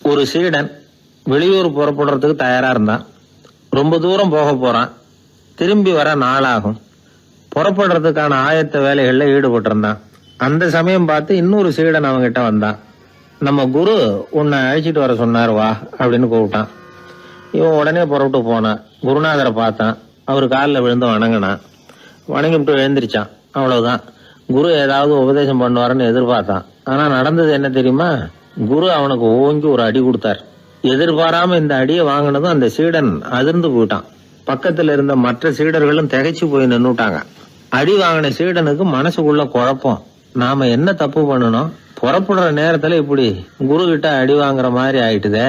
ஒரு சீடன் வெளியூர் புறப்படுறதுக்கு தயாரா இருந்தான். ரொம்ப தூரம் போக போறான். திரும்பி வர நாளாகும். புறப்படுறதுக்கான ஆயத்த வேலைகள்ல ஈடுபட்டிருந்தான். அந்த சமயம் பார்த்து இன்னொரு சீடன் அவங்கிட்ட வந்தான். நம்ம குரு உன்னை அழைச்சிட்டு வர சொன்னார், வா அப்படின்னு கூப்பிட்டான். இவன் உடனே புறப்பட்டு போனான். குருநாதரை பார்த்தான். அவர் காலில் விழுந்து வணங்கினான். வணங்கிவிட்டு எழுந்திரிச்சான். அவ்வளவுதான். குரு ஏதாவது உபதேசம் பண்ணுவாருன்னு எதிர்பார்த்தான். ஆனா நடந்தது என்ன தெரியுமா? குரு அவனுக்கு ஓங்கி ஒரு அடி கொடுத்தார். எதிர்பாராம இந்த அடியை வாங்கினதும் அந்த சீடன் அதிர்ந்து போயிட்டான். பக்கத்துல இருந்த மற்ற சீடர்களும் திகைச்சு போய் நின்னுட்டாங்க. அடி வாங்கின சீடனுக்கு மனசுக்குள்ள குழப்பம். நாம என்ன தப்பு பண்ணணும், புறப்படுற நேரத்துல இப்படி குரு கிட்ட அடி வாங்குற மாதிரி ஆயிட்டுதே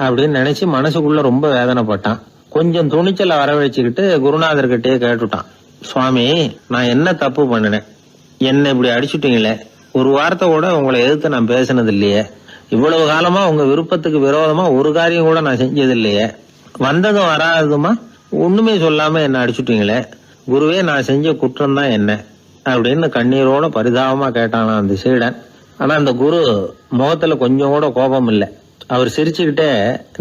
அப்படின்னு நினைச்சு மனசுக்குள்ள ரொம்ப வேதனைப்பட்டான். கொஞ்சம் துணிச்சலை வரவழைச்சுக்கிட்டு குருநாதர்கிட்டயே கேட்டுட்டான், சுவாமி, நான் என்ன தப்பு பண்ணினேன்? என்ன இப்படி அடிச்சுட்டீங்களே. ஒரு வார்த்தை கூட உங்களை எதிர்த்து நான் பேசினது இல்லையே. இவ்வளவு காலமா உங்க விருப்பத்துக்கு விரோதமா ஒரு காரியம் கூட நான் செஞ்சது இல்லையே. வந்ததும் வராததுமா ஒண்ணுமே சொல்லாம என்ன அடிச்சுட்டீங்களே. குருவே, நான் செஞ்ச குற்றம் தான் என்ன அப்படின்னு கண்ணீரோட பரிதாபமா கேட்டானா அந்த சீடன். ஆனா அந்த குரு முகத்துல கொஞ்சம் கூட கோபம் இல்லை. அவர் சிரிச்சுக்கிட்டே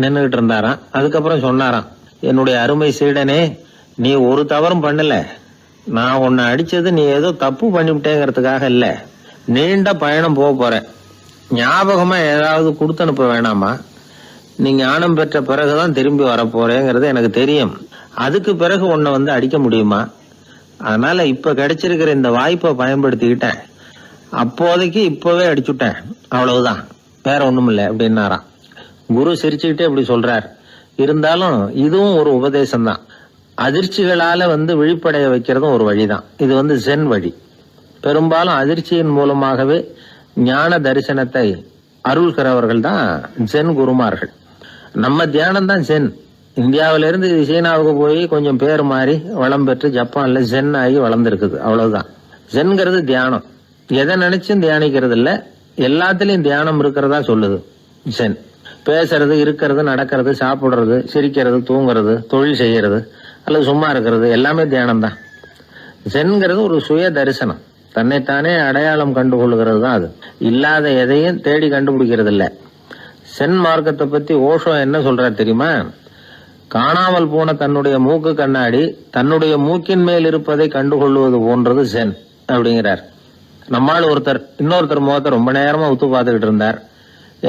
நின்னுகிட்டு இருந்தாராம். அதுக்கப்புறம் சொன்னாராம், என்னுடைய அருமை சீடனே, நீ ஒரு தவறும் பண்ணல. நான் உன்னை அடிச்சது நீ ஏதோ தப்பு பண்ணிவிட்டேங்கிறதுக்காக இல்ல. நீண்ட பயணம் போக போறேன். ஞாபகமா ஏதாவது கொடுத்து அனுப்ப வேணாமா? நீ ஞானம் பெற்ற பிறகுதான் திரும்பி வரப்போறேங்கிறது எனக்கு தெரியும். அதுக்கு பிறகு உன்னை வந்து அடிக்க முடியுமா? அதனால இப்ப கிடைச்சிருக்கிற இந்த வாய்ப்பை பயன்படுத்திக்கிட்டேன். அப்போதைக்கு இப்பவே அடிச்சுட்டேன், அவ்வளவுதான், வேற ஒண்ணும் இல்லை அப்படின்னாராம். குரு சிரிச்சுக்கிட்டே இப்படி சொல்றார். இருந்தாலும் இதுவும் ஒரு உபதேசம் தான். அதிர்ச்சிகளால விழிப்படைய வைக்கிறதும் ஒரு வழிதான். இது ஜென் வழி. பெரும்பாலும் அதிர்ச்சியின் மூலமாகவே ஞான தரிசனத்தை அருள்கிறவர்கள் தான் ஜென் குருமார்கள். நம்ம தியானம் தான் ஜென். இந்தியாவிலிருந்து சீனாவுக்கு போய் கொஞ்சம் பேர் மாறி வளம் பெற்று ஜப்பான்ல ஜென் ஆகி வளர்ந்துருக்குது, அவ்வளவுதான். ஜென்கிறது தியானம். எதை நினைச்சும் தியானிக்கிறது இல்ல, எல்லாத்திலையும் தியானம் இருக்கிறதா சொல்லுது ஜென். பேசுறது, இருக்கிறது, நடக்கிறது, சாப்பிடுறது, சிரிக்கிறது, தூங்குறது, தொழில் செய்யறது அல்லது சும்மா இருக்கிறது எல்லாமே தியானம் தான். ஜென்கிறது ஒரு சுய தரிசனம். தன்னைத்தானே அடையாளம் கண்டுகொள்கிறது தான் அது. இல்லாத எதையும் தேடி கண்டுபிடிக்கிறது இல்ல. சென் மார்க்கத்தை பத்தி ஓஷோ என்ன சொல்றாரு தெரியுமா? காணாமல் போன தன்னுடைய மூக்கு கண்ணாடி தன்னுடைய மூக்கின் மேல் இருப்பதை கண்டுகொள்வது போன்றது சென் அப்படிங்கிறார். நம்மால் ஒருத்தர் இன்னொருத்தர் முகத்தை ரொம்ப நேரமா உத்து பார்த்துக்கிட்டு இருந்தார்.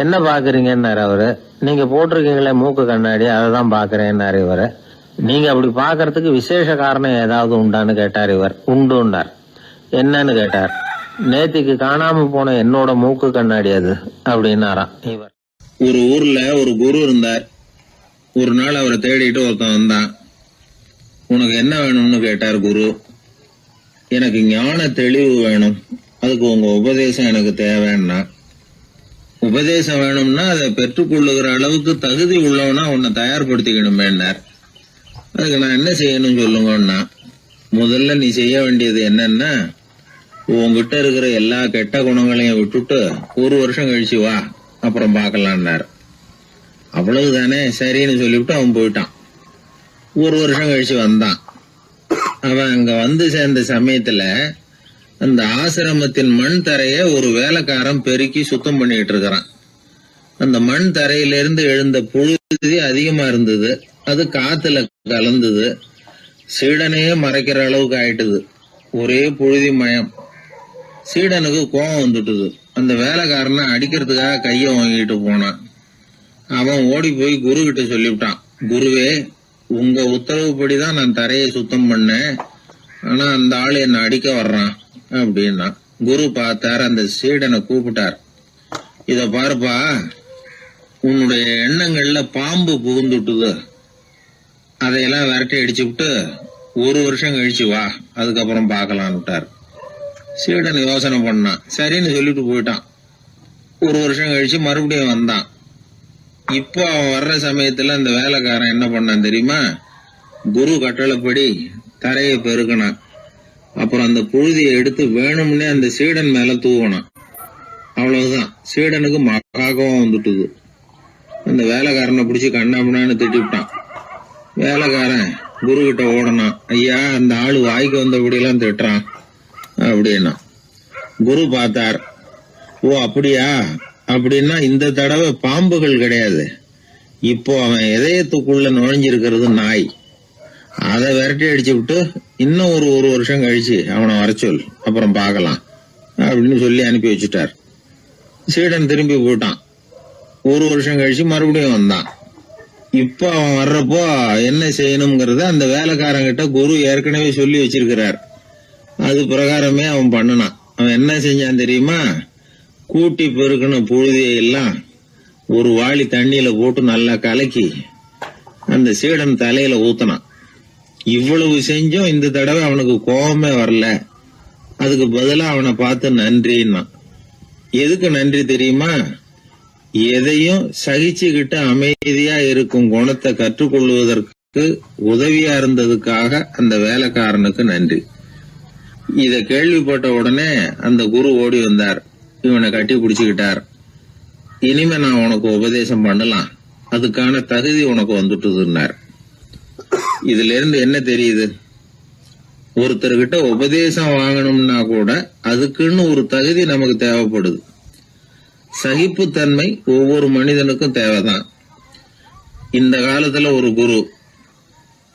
என்ன பாக்குறீங்கன்னாரு அவரு. நீங்க போட்டிருக்கீங்களே மூக்கு கண்ணாடி, அதை தான் பாக்குறேன்னாரு இவரு. நீங்க அப்படி பாக்குறதுக்கு விசேஷ காரணம் ஏதாவது உண்டான்னு கேட்டார் இவர். உண்டுன்னார். என்னன்னு கேட்டார். நேத்திக்கு காணாம போன என்னோட மூக்கு கண்ணாடி அது அப்படின்னாராம் இவர். ஒரு ஊர்ல ஒரு குரு இருந்தார். ஒரு நாள் அவரை தேடிட்டு ஒருத்தன் வந்தான். உனக்கு என்ன வேணும்னு கேட்டார் குரு. எனக்கு ஞான தெளிவு வேணும், அதுக்கு உங்க உபதேசம் எனக்கு தேவைன்னா. உபதேசம் வேணும்னா அதை பெற்றுக்கொள்ளுகிற அளவுக்கு தகுதி உள்ளவனா உன்னை தயார்படுத்திக்கணுமேன்னார். அதுக்கு நான் என்ன செய்யணும் சொல்லுங்கன்னா, முதல்ல நீ செய்ய வேண்டியது என்னன்னா, உங்ககிட்ட இருக்கிற எல்லா கெட்ட குணங்களையும் விட்டுட்டு 1 வருஷம் கழிச்சு வா, அப்புறம் பாக்கலான்னாரு. அவ்வளவுதானே, சரின்னு சொல்லிவிட்டு அவன் போயிட்டான். 1 வருஷம் கழிச்சு வந்தான். அவன் அங்க வந்து சேர்ந்த சமயத்துல அந்த ஆசிரமத்தின் மண் தரைய ஒரு வேலைக்காரன் பெருக்கி சுத்தம் பண்ணிட்டு இருக்கிறான். அந்த மண் தரையிலிருந்து எழுந்த புழுதி அதிகமா இருந்தது. அது காத்துல கலந்தது. சீடனையே மறைக்கிற அளவுக்கு ஆயிட்டுது. ஒரே புழுதி மயம். சீடனுக்கு கோபம் வந்துட்டுது. அந்த வேலைக்காரனை அடிக்கிறதுக்காக கைய வாங்கிட்டு போனான். அவன் ஓடி போய் குரு கிட்ட சொல்லிவிட்டான், குருவே, உங்க உத்தரவுப்படிதான் நான் தரையை சுத்தம் பண்ணேன், ஆனா அந்த ஆளு என்ன அடிக்க வர்றான் அப்படின்னா. குரு பார்த்தார். அந்த சீடனை கூப்பிட்டார். இத பாருப்பா, உன்னுடைய எண்ணங்கள்ல பாம்பு புகுந்துட்டுது. அதையெல்லாம் விரட்டி அடிச்சு விட்டு 1 வருஷம் கழிச்சு வா, அதுக்கப்புறம் பாக்கலான்னுட்டார். சீடன் யோசனை பண்ணான். சரின்னு சொல்லிட்டு போயிட்டான். 1 வருஷம் கழிச்சு மறுபடியும் வந்தான். இப்போ அவன் வர்ற சமயத்துல அந்த வேலைக்காரன் என்ன பண்ணான் தெரியுமா? குரு கட்டளைப்படி தரையை பெருக்கினான். அப்புறம் அந்த புழுதியை எடுத்து வேணும்னே அந்த சீடன் மேல தூவனான். அவ்வளவுதான். சீடனுக்கு மகாகம் வந்துட்டுது. அந்த வேலைக்காரனை பிடிச்சி கண்ணாமண்ணான்னு திட்டிவிட்டான். வேலைக்காரன் குரு கிட்ட ஓடனான். ஐயா, அந்த ஆளு வாய்க்கு வந்தபடியெல்லாம் திட்டுறான் அப்படின்னா. குரு பார்த்தார். ஓ அப்படியா, அப்படின்னா இந்த தடவை பாம்புகள் கிடையாது, இப்போ அவன் இதயத்துக்குள்ள நுழைஞ்சிருக்கிறது நாய். அதை விரட்டி அடிச்சு விட்டு இன்னும் ஒரு வருஷம் கழிச்சு அவனை வர சொல், அப்புறம் பார்க்கலாம் அப்படின்னு சொல்லி அனுப்பி வச்சுட்டார். சீடன் திரும்பி போயிட்டான். ஒரு வருஷம் கழிச்சு மறுபடியும் வந்தான். இப்ப அவன் வர்றப்போ என்ன செய்யணுங்கிறத அந்த வேலைக்காரங்கிட்ட குரு ஏற்கனவே சொல்லி வச்சிருக்கிறார். அது பிரகாரமே அவன் பண்ணனான். அவன் என்ன செஞ்சான் தெரியுமா? கூட்டி பெருக்கின புழுதியை எல்லாம் ஒரு வாளி தண்ணியில போட்டு நல்லா கலக்கி அந்த சீடன் தலையில ஊத்தினான். இவ்வளவு செஞ்சும் இந்த தடவை அவனுக்கு கோபமே வரல. அதுக்கு பதிலா அவனை பார்த்து நன்றின்னா. எதுக்கு நன்றி தெரியுமா? எதையும் சகிச்சுக்கிட்டு அமைதியா இருக்கும் குணத்தை கற்றுக்கொள்வதற்கு உதவியா இருந்ததுக்காக அந்த வேலைக்காரனுக்கு நன்றி. இத கேள்விப்பட்ட உடனே அந்த குரு ஓடி வந்தார். இவனை கட்டி பிடிச்சுக்கிட்டார். இனிமே நான் உனக்கு உபதேசம் பண்ணலாம், அதுக்கான தகுதி உனக்கு வந்துட்டுதுன்னார். இதுல இருந்து என்ன தெரியுது? ஒருத்தர்கிட்ட உபதேசம் வாங்கணும்னா கூட அதுக்குன்னு ஒரு தகுதி நமக்கு தேவைப்படுது. சகிப்புத்தன்மை ஒவ்வொரு மனிதனுக்கும் தேவைதான். இந்த காலத்துல ஒரு குரு,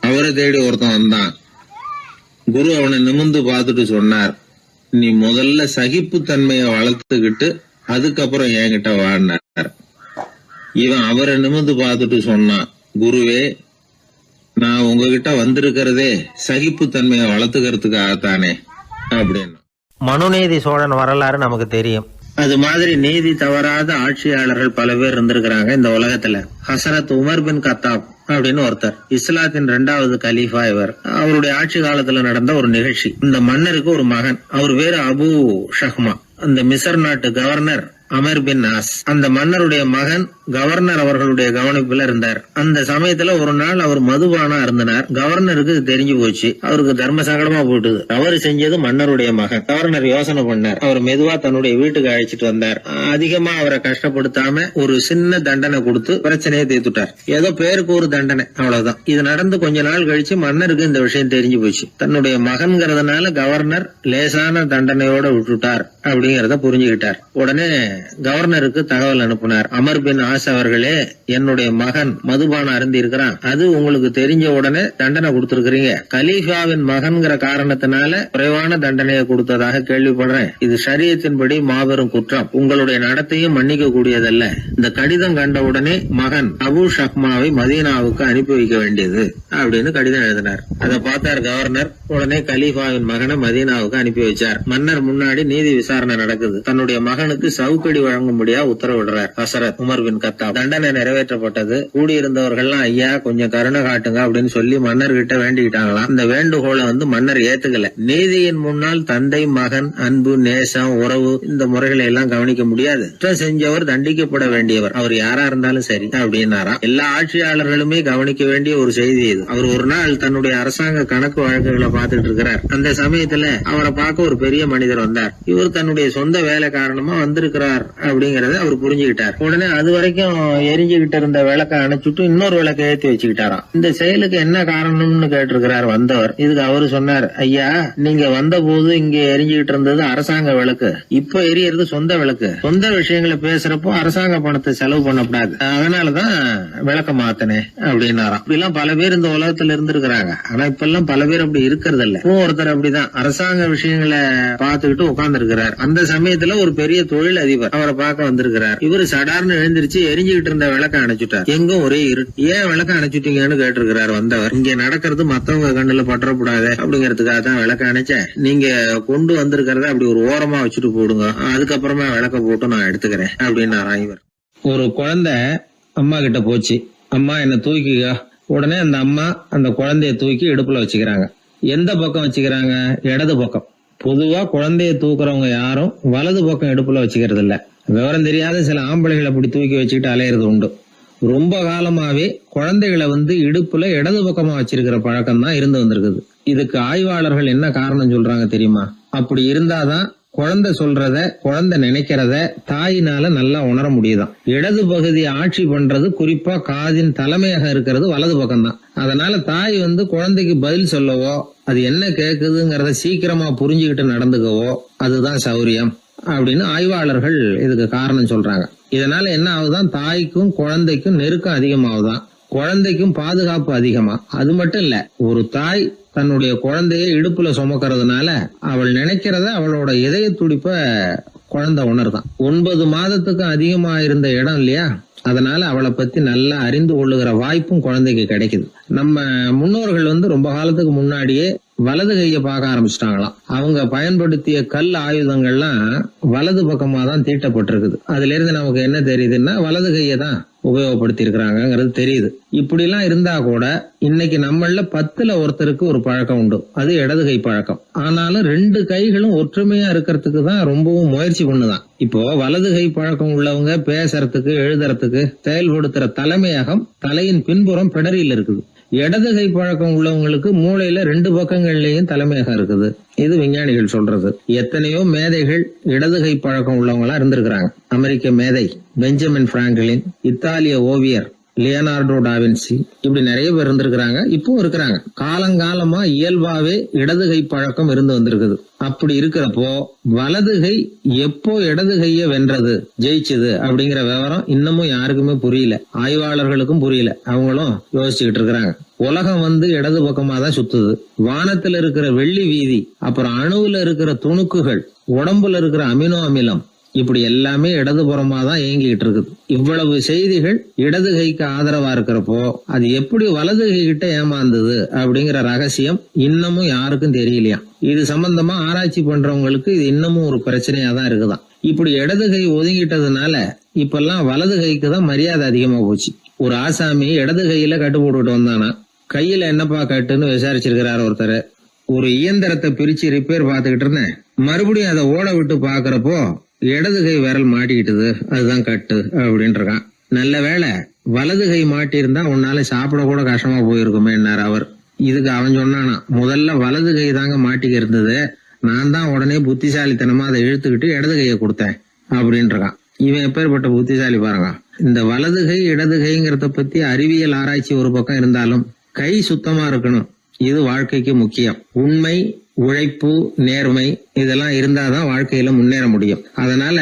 அவரை தேடி ஒருத்தன் வந்தான். குரு அவனை நிமிர்ந்து பார்த்துட்டு சொன்னார், நீ முதல்ல சகிப்புத்தன்மையை வளர்த்துக்கிட்டு அதுக்கப்புறம் என்கிட்ட வாடினார். இவன் அவரை நிமிர்ந்து பார்த்துட்டு சொன்னான், குருவே, நான் உங்ககிட்ட வந்திருக்கிறதே சகிப்புத்தன்மையை வளர்த்துக்கிறதுக்காகத்தானே அப்படின்னு. மனுநீதி சோழன் வரலாறு நமக்கு தெரியும். அது மாதிரி நீதி தவறாத ஆட்சியாளர்கள் பல பேர் இருந்திருக்கிறாங்க இந்த உலகத்துல. ஹசரத் உமர் பின் கத்தாப் அப்படின்னு ஒருத்தர், இஸ்லாத்தின் 2வது கலீஃபா இவர். அவருடைய ஆட்சி காலத்துல நடந்த ஒரு நிகழ்ச்சி. இந்த மன்னருக்கு ஒரு மகன், அவர் பேரு அபு ஷஹ்மா. அந்த மிசர் நாட்டு கவர்னர் அமர் பின் ஆஸ், அந்த மன்னருடைய மகன் கவர்னர் அவர்களுடைய கவனிப்புல இருந்தார். அந்த சமயத்துல ஒரு நாள் அவர் மதுபானா இருந்தனார். கவர்னருக்கு தெரிஞ்சு போச்சு. அவருக்கு தர்ம சங்கடமா போட்டுது. அவர் செஞ்சது மன்னருடைய மகன். கவர்னர் யோசனை பண்ணார். அவர் மெதுவா தன்னுடைய வீட்டுக்கு அழைச்சிட்டு வந்தார். அதிகமா அவரை கஷ்டப்படுத்தாம ஒரு சின்ன தண்டனை கொடுத்து பிரச்சனையை தீர்த்துட்டார். ஏதோ பேருக்கு ஒரு தண்டனை, அவ்வளவுதான். இது நடந்து கொஞ்ச நாள் கழிச்சு மன்னருக்கு இந்த விஷயம் தெரிஞ்சு போச்சு. தன்னுடைய மகன்கிறதுனால கவர்னர் லேசான தண்டனையோட விட்டுட்டார் அப்படிங்கறத புரிஞ்சுக்கிட்டார். உடனே கவர்னருக்கு தகவல் அனுப்பினார். அமர் பின் ஆஸ் அவர்களே, என்னுடைய மகன் மதுபான அருந்தி இருக்கிறான், அது உங்களுக்கு தெரிஞ்ச உடனே தண்டனை கொடுத்திருக்கிறீங்க. கலீஃபாவின் மகன்கிற காரணத்தினால குறைவான தண்டனையை கொடுத்ததாக கேள்விப்படுறேன். இது ஷரியத்தின்படி மாபெரும் குற்றம். உங்களுடைய நடத்தையும் மன்னிக்க கூடியதல்ல. இந்த கடிதம் கண்ட உடனே மகன் அபு ஷஹ்மாவை மதீனாவுக்கு அனுப்பி வைக்க வேண்டியது அப்படின்னு கடிதம் எழுதினார். அதை பார்த்தார் கவர்னர். உடனே கலீஃபாவின் மகனை மதீனாவுக்கு அனுப்பி வச்சார். மன்னர் முன்னாடி நீதி விசாரணை நடக்குது. தன்னுடைய மகனுக்கு சவுக்கடி வழங்கும்படியா உத்தரவிடுறார் ஹசரத் உமர் பின் கத்தாப். தண்டனை நிறைவேற்றப்பட்டது. கூடியிருந்தவர்கள்லாம், ஐயா கொஞ்சம் கருணை காட்டுங்க அப்படின்னு சொல்லி மன்னர்கிட்ட வேண்டிக்கிட்டாங்களாம். இந்த வேண்டுகோளை மன்னர் ஏத்துக்கல. நீதியின் முன்னால் தந்தை மகன் அன்பு நேசம் உறவு இந்த முறைகளை எல்லாம் கவனிக்க முடியாது. குற்றம் செஞ்சவர் தண்டிக்கப்பட வேண்டியவர், அவர் யாரா இருந்தாலும் சரி அப்படின்னாராம். எல்லா ஆட்சியாளர்களுமே கவனிக்க வேண்டிய ஒரு செய்தி இது. அவர் ஒரு நாள் தன்னுடைய அரசாங்க கணக்கு வழக்குகளை பார்த்துட்டு இருக்கிறார். அந்த சமயத்துல அவரை பார்க்க ஒரு பெரிய மனிதர் வந்தார். இவர் தன்னுடைய சொந்த வேலை காரணமா வந்திருக்கிறார் அப்படிங்கறத அவர் புரிஞ்சுக்கிட்டார். உடனே அது வரைக்கும் எரிஞ்சுகிட்டு இருந்த விளக்க அணைச்சுட்டு இன்னொரு விளக்க ஏற்றி வச்சுக்கிட்டாராம். இந்த செயலுக்கு என்ன காரணம்னு கேட்டிருக்கிறார் வந்தவர். இதுக்கு அவரு சொன்னார், ஐயா, நீங்க வந்த போது இங்க எரிஞ்சுகிட்டு இருந்தது அரசாங்க விளக்கு, இப்ப எரியறது சொந்த விளக்கு. சொந்த விஷயங்களை பேசுறப்போ அரசாங்க பணத்தை செலவு பண்ணக்கூடாது, அதனாலதான் விளக்க மாத்தினேன் அப்படின்னாராம். இப்படி எல்லாம் பல பேர் இந்த உலகத்துல இருந்திருக்கிறாங்க. ஆனா இப்ப எல்லாம் பல பேர் அப்படி இருக்கிறது இல்ல. ஒருத்தர் அப்படிதான் அரசாங்க விஷயங்களை பார்த்துக்கிட்டு உட்கார்ந்து இருக்கிறார். அந்த சமயத்துல ஒரு பெரிய தொழில் அதிபர் அவரை பார்க்க வந்திருக்கிறார். இவரு சடார்னு எழுந்திருச்சு எரிஞ்சுகிட்டு இருந்த விளக்க அணைச்சுட்டார். எங்கும் ஒரே இருட்டு. ஏன் விளக்க அணைச்சுட்டீங்கன்னு கேட்டிருக்கிறார் வந்தவர். இங்க நடக்கிறது மத்தவங்க கண்ணுல பற்றக்கூடாது அப்படிங்கறதுக்காக தான் விளக்க அணைச்சேன். நீங்க கொண்டு வந்திருக்கிறத அப்படி ஒரு ஓரமா வச்சுட்டு போடுங்க, அதுக்கப்புறமா விளக்க போட்டு நான் எடுத்துக்கிறேன் அப்படின்னாராம் இவர். ஒரு குழந்தை அம்மா கிட்ட போச்சு, அம்மா என்ன தூக்கிக்க. உடனே அந்த அம்மா அந்த குழந்தைய தூக்கி இடுப்புல வச்சுக்கிறாங்க. எந்த பக்கம் வச்சுக்கிறாங்க? இடது பக்கம். பொதுவா குழந்தைய தூக்குறவங்க யாரும் வலது பக்கம் இடுப்புல வச்சுக்கிறது இல்ல. விவரம் தெரியாத சில ஆம்பளைகளை அப்படி தூக்கி வச்சுக்கிட்டு அலையிறது உண்டு. ரொம்ப காலமாவே குழந்தைகளை இடுப்புல இடது பக்கமா வச்சிருக்கிற பழக்கம் தான் இருந்து வந்திருக்குது. இதுக்கு ஆய்வாளர்கள் என்ன காரணம் சொல்றாங்க தெரியுமா? அப்படி இருந்தாதான் குழந்தை சொல்றத குழந்தை நினைக்கிறத தாயினால நல்லா உணர முடியுதாம். இடது பகுதி ஆட்சி பண்றது குறிப்பா காதின் தலைமையாக இருக்கிறது வலது பக்கம் தான். அதனால தாய் குழந்தைக்கு பதில் சொல்லவோ அது என்ன கேக்குதுங்கிறத சீக்கிரமா புரிஞ்சுக்கிட்டு நடந்துக்கவோ அதுதான் சௌரியம் அப்படின்னு ஆய்வாளர்கள் இதுக்கு காரணம் சொல்றாங்க. இதனால என்ன ஆகுதான், தாய்க்கும் குழந்தைக்கும் நெருக்கம் அதிகமாகுதான், குழந்தைக்கும் பாதுகாப்பு அதிகமா. அது மட்டும் இல்ல, ஒரு தாய் தன்னுடைய குழந்தைய இடுப்புல சுமக்கிறதுனால அவள் நினைக்கிறத அவளோட இதய துடிப்ப குழந்தை உணர்தான். 9 மாதத்துக்கும் அதிகமா இருந்த இடம் இல்லையா, அதனால அவளை பத்தி நல்லா அறிந்து கொள்ளுகிற வாய்ப்பும் குழந்தைக்கு கிடைக்குது. நம்ம முன்னோர்கள் ரொம்ப காலத்துக்கு முன்னாடியே வலது கையை பார்க்க ஆரம்பிச்சிட்டாங்களாம். அவங்க பயன்படுத்திய கல் ஆயுதங்கள்லாம் வலது பக்கமா தான் தீட்டப்பட்டிருக்குது. அதுல இருந்து நமக்கு என்ன தெரியுதுன்னா, வலது கையை தான் உபயோகப்படுத்தி இருக்கிறாங்கிறது தெரியுது. இப்படி எல்லாம் இருந்தா கூட இன்னைக்கு நம்மள 10ல் ஒருத்தருக்கு ஒரு பழக்கம் உண்டு, அது இடது கை பழக்கம். ஆனாலும் 2 கைகளும் ஒற்றுமையா இருக்கிறதுக்கு தான் ரொம்பவும் முயற்சி பண்ணுதான். இப்போ வலது கை பழக்கம் உள்ளவங்க பேசுறதுக்கு, எழுதுறதுக்கு, செயல்படுத்துற தலைமையகம் தலையின் பின்புறம் பிடரியில் இருக்குது. இடது கை பழக்கம் உள்ளவங்களுக்கு மூளையில 2 பக்கங்கள்லயும் தலைமையகம் இருக்குது. இது விஞ்ஞானிகள் சொல்றது. எத்தனையோ மேதைகள் இடது கை பழக்கம் உள்ளவங்களா இருந்திருக்கிறாங்க. அமெரிக்க மேதை பெஞ்சமின் பிராங்கிலின், இத்தாலிய ஓவியர் லியோனார்டோ டாவின்சி, இப்படி நிறைய பேர் இருந்திருக்கிறாங்க, இப்பவும் இருக்கிறாங்க. காலங்காலமா இயல்பாவே இடது கை பழக்கம் இருந்து வந்திருக்குது. அப்படி இருக்கிறப்போ வலது கை எப்போ இடது கைய வென்றது, ஜெயிச்சது அப்படிங்கிற விவரம் இன்னமும் யாருக்குமே புரியல, ஆய்வாளர்களுக்கும் புரியல. அவங்களும் யோசிச்சுக்கிட்டு இருக்கிறாங்க. உலகம் இடது பக்கமா தான் சுத்துது. வானத்துல இருக்கிற வெள்ளி வீதி, அப்புறம் அணுவுல இருக்கிற துணுக்குகள், உடம்புல இருக்கிற அமினோ அமிலம், இப்படி எல்லாமே இடதுபுறமா தான் இயங்கிட்டு இருக்குது. இவ்வளவு செய்திகள் இடது கைக்கு ஆதரவா இருக்கிறப்போ அது எப்படி வலது கை கிட்ட ஏமாந்தது அப்படிங்கிற ரகசியம் இன்னமும் யாருக்கும் தெரியலையா. இது சம்பந்தமா ஆராய்ச்சி பண்றவங்களுக்கு இது இன்னமும் ஒரு பிரச்சனையா தான் இருக்குதான். இப்படி இடது கை ஒதுங்கிட்டதுனால இப்பெல்லாம் வலது கைக்கு தான் மரியாதை அதிகமா போச்சு. ஒரு ஆசாமி இடது கையில கட்டு போட்டுட்டு வந்தானா, கையில என்னப்பா கட்டுன்னு விசாரிச்சிருக்கிறாரு ஒருத்தர். ஒரு இயந்திரத்தை பிரிச்சு ரிப்பேர் பார்த்துக்கிட்டு இருந்தேன், மறுபடியும் அதை ஓட விட்டு பாக்குறப்போ இடது கை விரல் மாட்டிக்கிட்டது, அதுதான் கட்டு அப்படின்னு இருக்கான். நல்ல வேளை வலது கை மாட்டி இருந்தா உன்னால சாப்பிட கூட கஷ்டமா போயிருக்குமே அவர். இதுக்கு அவன் சொன்னானா, முதல்ல வலது கை தாங்க மாட்டிக்க இருந்தது, நான் தான் உடனே புத்திசாலித்தனமா அதை இழுத்துக்கிட்டு இடது கையை கொடுத்தேன் அப்படின்னு இருக்கான். இவன் எப்பேற்பட்ட புத்திசாலி பாருங்க. இந்த வலது கை இடது கைங்கிறத பத்தி அறிவியல் ஆராய்ச்சி ஒரு பக்கம் இருந்தாலும் கை சுத்தமா இருக்கணும், இது வாழ்க்கைக்கு முக்கியம். உண்மை, உழைப்பு, நேர்மை இதெல்லாம் இருந்தாதான் வாழ்க்கையில முன்னேற முடியும். அதனால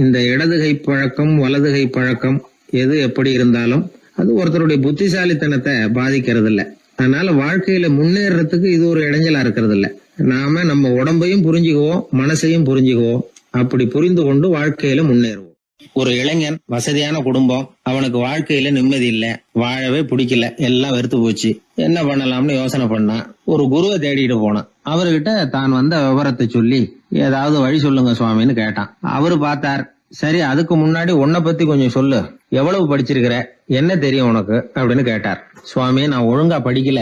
இந்த இடது கை பழக்கம், வலது கை பழக்கம் எது எப்படி இருந்தாலும் அது ஒருத்தருடைய புத்திசாலித்தனத்தை பாதிக்கிறது இல்ல. அதனால வாழ்க்கையில முன்னேறதுக்கு இது ஒரு இடைஞ்சலா இருக்கிறது இல்ல. நாம நம்ம உடம்பையும் புரிஞ்சுக்குவோம், மனசையும் புரிஞ்சுக்குவோம். அப்படி புரிந்து கொண்டு வாழ்க்கையில முன்னேறுவோம். ஒரு இளைஞன், வசதியான குடும்பம், அவனுக்கு வாழ்க்கையில நிம்மதி இல்ல, வாழவே பிடிக்கல, எல்லாம் வெறுத்து போச்சு. என்ன பண்ணலாம்னு யோசனை பண்ணா ஒரு குருவை தேடிட்டு போனான். அவர்கிட்ட தான் வந்த விவரத்தை சொல்லி ஏதாவது வழி சொல்லுங்க சுவாமின்னு கேட்டான். அவரு பார்த்தார், சரி அதுக்கு முன்னாடி உன்னை பத்தி கொஞ்சம் சொல்லு, எவ்வளவு படிச்சிருக்கிற, என்ன தெரியும் உனக்கு அப்படின்னு கேட்டார். சுவாமி, நான் ஒழுங்கா படிக்கல,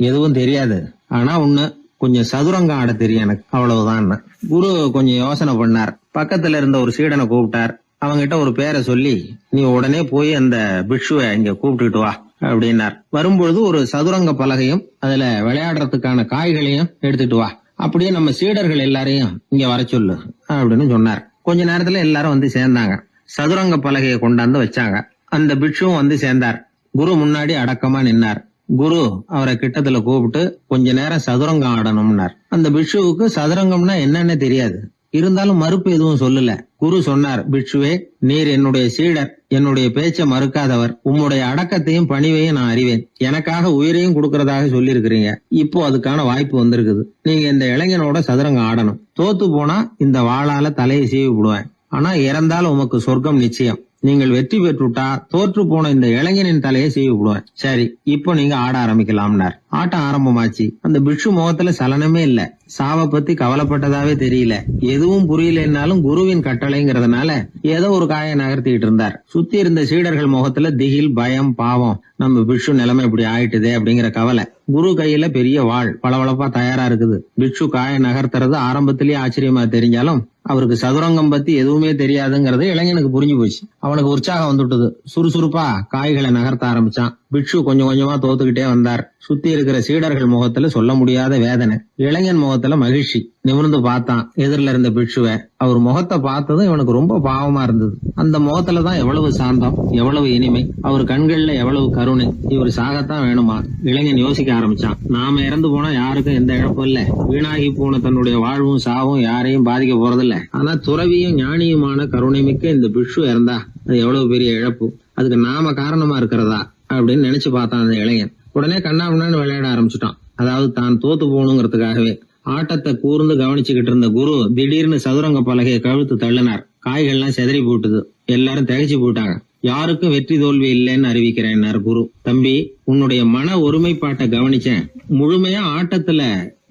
எதுவும் தெரியாது, ஆனா ஒண்ணு, கொஞ்சம் சதுரங்கம் ஆட தெரியும் எனக்கு, அவ்வளவுதான். குரு கொஞ்சம் யோசனை பண்ணார். பக்கத்துல இருந்த ஒரு சீடனை கூப்பிட்டார். அவங்கிட்ட ஒரு பேரை சொல்லி, நீ உடனே போய் அந்த பிக்ஷுவை இங்க கூப்பிட்டுட்டு வா அப்படின்னார். வரும்பொழுது ஒரு சதுரங்க பலகையும் அதுல விளையாடுறதுக்கான காய்களையும் எடுத்துட்டு வா, அப்படியே நம்ம சீடர்கள் எல்லாரையும் இங்க வர சொல்லு அப்படின்னு சொன்னார். கொஞ்ச நேரத்துல எல்லாரும் வந்து சேர்ந்தாங்க. சதுரங்க பலகையை கொண்டாந்து வச்சாங்க. அந்த பிக்ஷுவும் சேர்ந்தார். குரு முன்னாடி அடக்கமா நின்னார். குரு அவரை கிட்டத்துல கூப்பிட்டு கொஞ்ச நேரம் சதுரங்கம் ஆடணும்னார். அந்த பிக்ஷுவுக்கு சதுரங்கம்னா என்னன்னு தெரியாது, இருந்தாலும் மறுப்பு எதுவும் சொல்லல. குரு சொன்னார், பிக்ஷுவே, நீர் என்னுடைய சீடர், என்னுடைய பேச்சை மறுக்காதவர், உம்முடைய அடக்கத்தையும் பணிவையும் நான் அறிவேன், எனக்காக உயிரையும் கொடுக்கறதாக சொல்லி இருக்கிறீங்க. இப்போ அதுக்கான வாய்ப்பு வந்திருக்குது. நீங்க இந்த இளைஞனோட சதுரங்கம் ஆடணும். தோத்து போனா இந்த வாளால தலையை சீவி விடுவேன், ஆனா இறந்தாலும் உமக்கு சொர்க்கம் நிச்சயம். நீங்கள் வெற்றி பெற்றுட்டா தோற்று போன இந்த இளைஞனின் தலையை சீவி விடுவேன். சரி, இப்போ நீங்க ஆட ஆரம்பிக்கலாம்னார். ஆட்டம் ஆரம்பமாச்சு. அந்த பிக்ஷு முகத்துல சலனமே இல்ல, சாவை பத்தி கவலைப்பட்டதாவே தெரியல. எதுவும் புரியலன்னாலும் குருவின் கட்டளைங்கிறதுனால ஏதோ ஒரு காயை நகர்த்திட்டு இருந்தார். சுத்தி இருந்த சீடர்கள் முகத்துல திகில், பயம், பாவம், நம்ம பிக்ஷு நிலைமை இப்படி ஆயிட்டுதே அப்படிங்கிற கவலை. குரு கையில பெரிய வாள் பளபளப்பா தயாரா இருக்குது. பிக்ஷு காயை நகர்த்துறது ஆரம்பத்திலேயே ஆச்சரியமா தெரிஞ்சாலும் அவருக்கு சதுரங்கம் பத்தி எதுவுமே தெரியாதுங்கிறது இளைஞனுக்கு புரிஞ்சு போச்சு. அவனுக்கு உற்சாகம் வந்துட்டது. சுறுசுறுப்பா காய்களை நகர்த்த ஆரம்பிச்சான். பிட்சு கொஞ்சம் கொஞ்சமா தோத்துக்கிட்டே வந்தார். சுத்தி இருக்கிற சீடர்கள் முகத்துல சொல்ல முடியாத வேதனை, இளைஞன் முகத்துல மகிழ்ச்சி. நிமிர்ந்து பார்த்தான் எதிரில இருந்த பிட்சுவை. அவர் முகத்தை பார்த்ததும் இவனுக்கு ரொம்ப பாவமா இருந்தது. அந்த முகத்துலதான் எவ்வளவு சாந்தம், எவ்வளவு இனிமை, அவர் கண்கள்ல எவ்வளவு கருணை. இவர் சாகத்தான் வேணுமா? இளைஞன் யோசிக்க ஆரம்பிச்சான். நாம இறந்து போனா யாருக்கும் எந்த இழப்பும் இல்ல, வீணாகி போன தன்னுடைய வாழ்வும் சாவும் யாரையும் பாதிக்க போறதில்ல. ஆனா துறவியும் ஞானியுமான கருணை மிக்க இந்த பிட்சு இறந்தா அது எவ்வளவு பெரிய இழப்பு, அதுக்கு நாம காரணமா இருக்கிறதா அப்படின்னு நினைச்சு பார்த்தான் அந்த இளைஞன். உடனே கண்ணாமண்ணான்னு விளையாட ஆரம்பிச்சுட்டான். அதாவது தான் தோத்து போகணுங்கிறதுக்காகவே. ஆட்டத்தை கூர்ந்து கவனிச்சுக்கிட்டு இருந்த குரு திடீர்னு சதுரங்க பலகையை கழுத்து தள்ளினார். காய்கள்லாம் செதறி போட்டுது. எல்லாரும் திகைச்சு போட்டாங்க. யாருக்கும் வெற்றி தோல்வி இல்லைன்னு அறிவிக்கிறேன் குரு. தம்பி, உன்னுடைய மன ஒருமைப்பாட்டை கவனிச்சேன். முழுமையா ஆட்டத்துல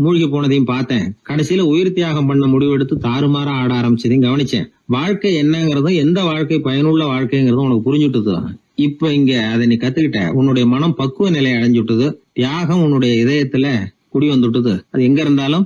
மூழ்கி போனதையும் பார்த்தேன். கடைசியில உயிர் தியாகம் பண்ண முடிவெடுத்து தாறுமாறா ஆட ஆரம்பிச்சதையும் கவனிச்சேன். வாழ்க்கை என்னங்கிறதும் எந்த வாழ்க்கை பயனுள்ள வாழ்க்கைங்கிறதும் உனக்கு புரிஞ்சுட்டுது. இப்ப இங்க அதை நீ கத்துக்கிட்ட. உன்னுடைய மனம் பக்குவ நிலையை அடைஞ்சுட்டுது. தியாகம் உன்னுடைய இதயத்துல குடி வந்துட்டுது. அது எங்க இருந்தாலும்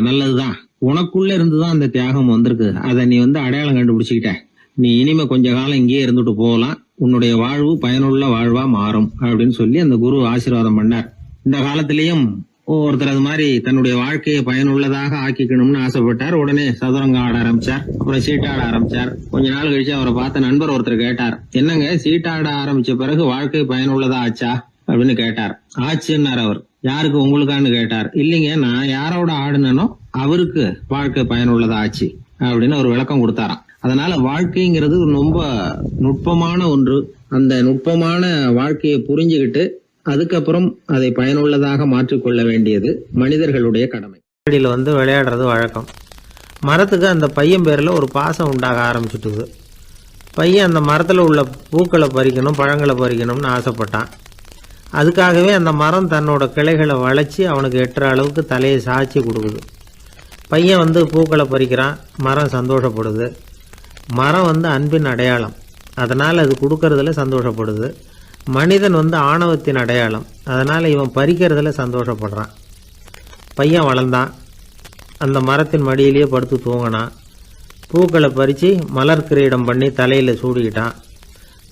நல்லதுதான். உனக்குள்ள இருந்துதான் அந்த தியாகம் வந்திருக்கு. அதை நீ அடையாளம் கண்டுபிடிச்சுக்கிட்ட. நீ இனிமே கொஞ்ச காலம் இங்கேயே இருந்துட்டு போகலாம். உன்னுடைய வாழ்வு பயனுள்ள வாழ்வா மாறும் அப்படின்னு சொல்லி அந்த குரு ஆசீர்வாதம் பண்ணார். இந்த காலத்திலயும் ஒருத்தர் அது மாதிரி தன்னுடைய வாழ்க்கையை பயனுள்ளதாக ஆக்கிக்கணும்னு ஆசைப்பட்டார். உடனே சதுரங்கம் ஆட ஆரம்பிச்சார். அப்புறம் சீட்டாட ஆரம்பிச்சார். கொஞ்ச நாள் கழிச்சு அவரை பார்த்த நண்பர் ஒருத்தர் கேட்டார், என்னங்க சீட்டாட ஆரம்பிச்ச பிறகு வாழ்க்கை பயனுள்ளதா ஆச்சா அப்படின்னு கேட்டார். ஆச்சுன்னார் அவர். யாருக்கு, உங்களுக்கான்னு கேட்டார். இல்லைங்க, நான் யாரோட ஆடுனோ அவருக்கு வாழ்க்கை பயனுள்ளதா ஆச்சு அப்படின்னு ஒரு விளக்கம் கொடுத்தாராம். அதனால வாழ்க்கைங்கிறது ரொம்ப நுட்பமான ஒன்று. அந்த நுட்பமான வாழ்க்கையை புரிஞ்சுக்கிட்டு அதுக்கப்புறம் அதை பயனுள்ளதாக மாற்றிக்கொள்ள வேண்டியது மனிதர்களுடைய கடமை. விளையாடுறது வழக்கம். மரத்துக்கு அந்த பையன் பேரில் ஒரு பாசம் உண்டாக ஆரம்பிச்சுட்டுது. பையன் அந்த மரத்தில் உள்ள பூக்களை பறிக்கணும், பழங்களை பறிக்கணும்னு ஆசைப்பட்டான். அதுக்காகவே அந்த மரம் தன்னோட கிளைகளை வளைச்சி அவனுக்கு எட்டுற அளவுக்கு தலையை சாய்ச்சி கொடுக்குது. பையன் பூக்களை பறிக்கிறான். மரம் சந்தோஷப்படுது. மரம் அன்பின் அடையாளம். அதனால் அது கொடுக்கறதுல சந்தோஷப்படுது. மனிதன் ஆணவத்தின் அடையாளம். அதனால் இவன் பறிக்கிறதுல சந்தோஷப்படுறான். பையன் வளர்ந்தான். அந்த மரத்தின் மடியிலேயே படுத்து தூங்கினான். பூக்களை பறித்து மலர் கிரீடம் பண்ணி தலையில் சூடிக்கிட்டான்.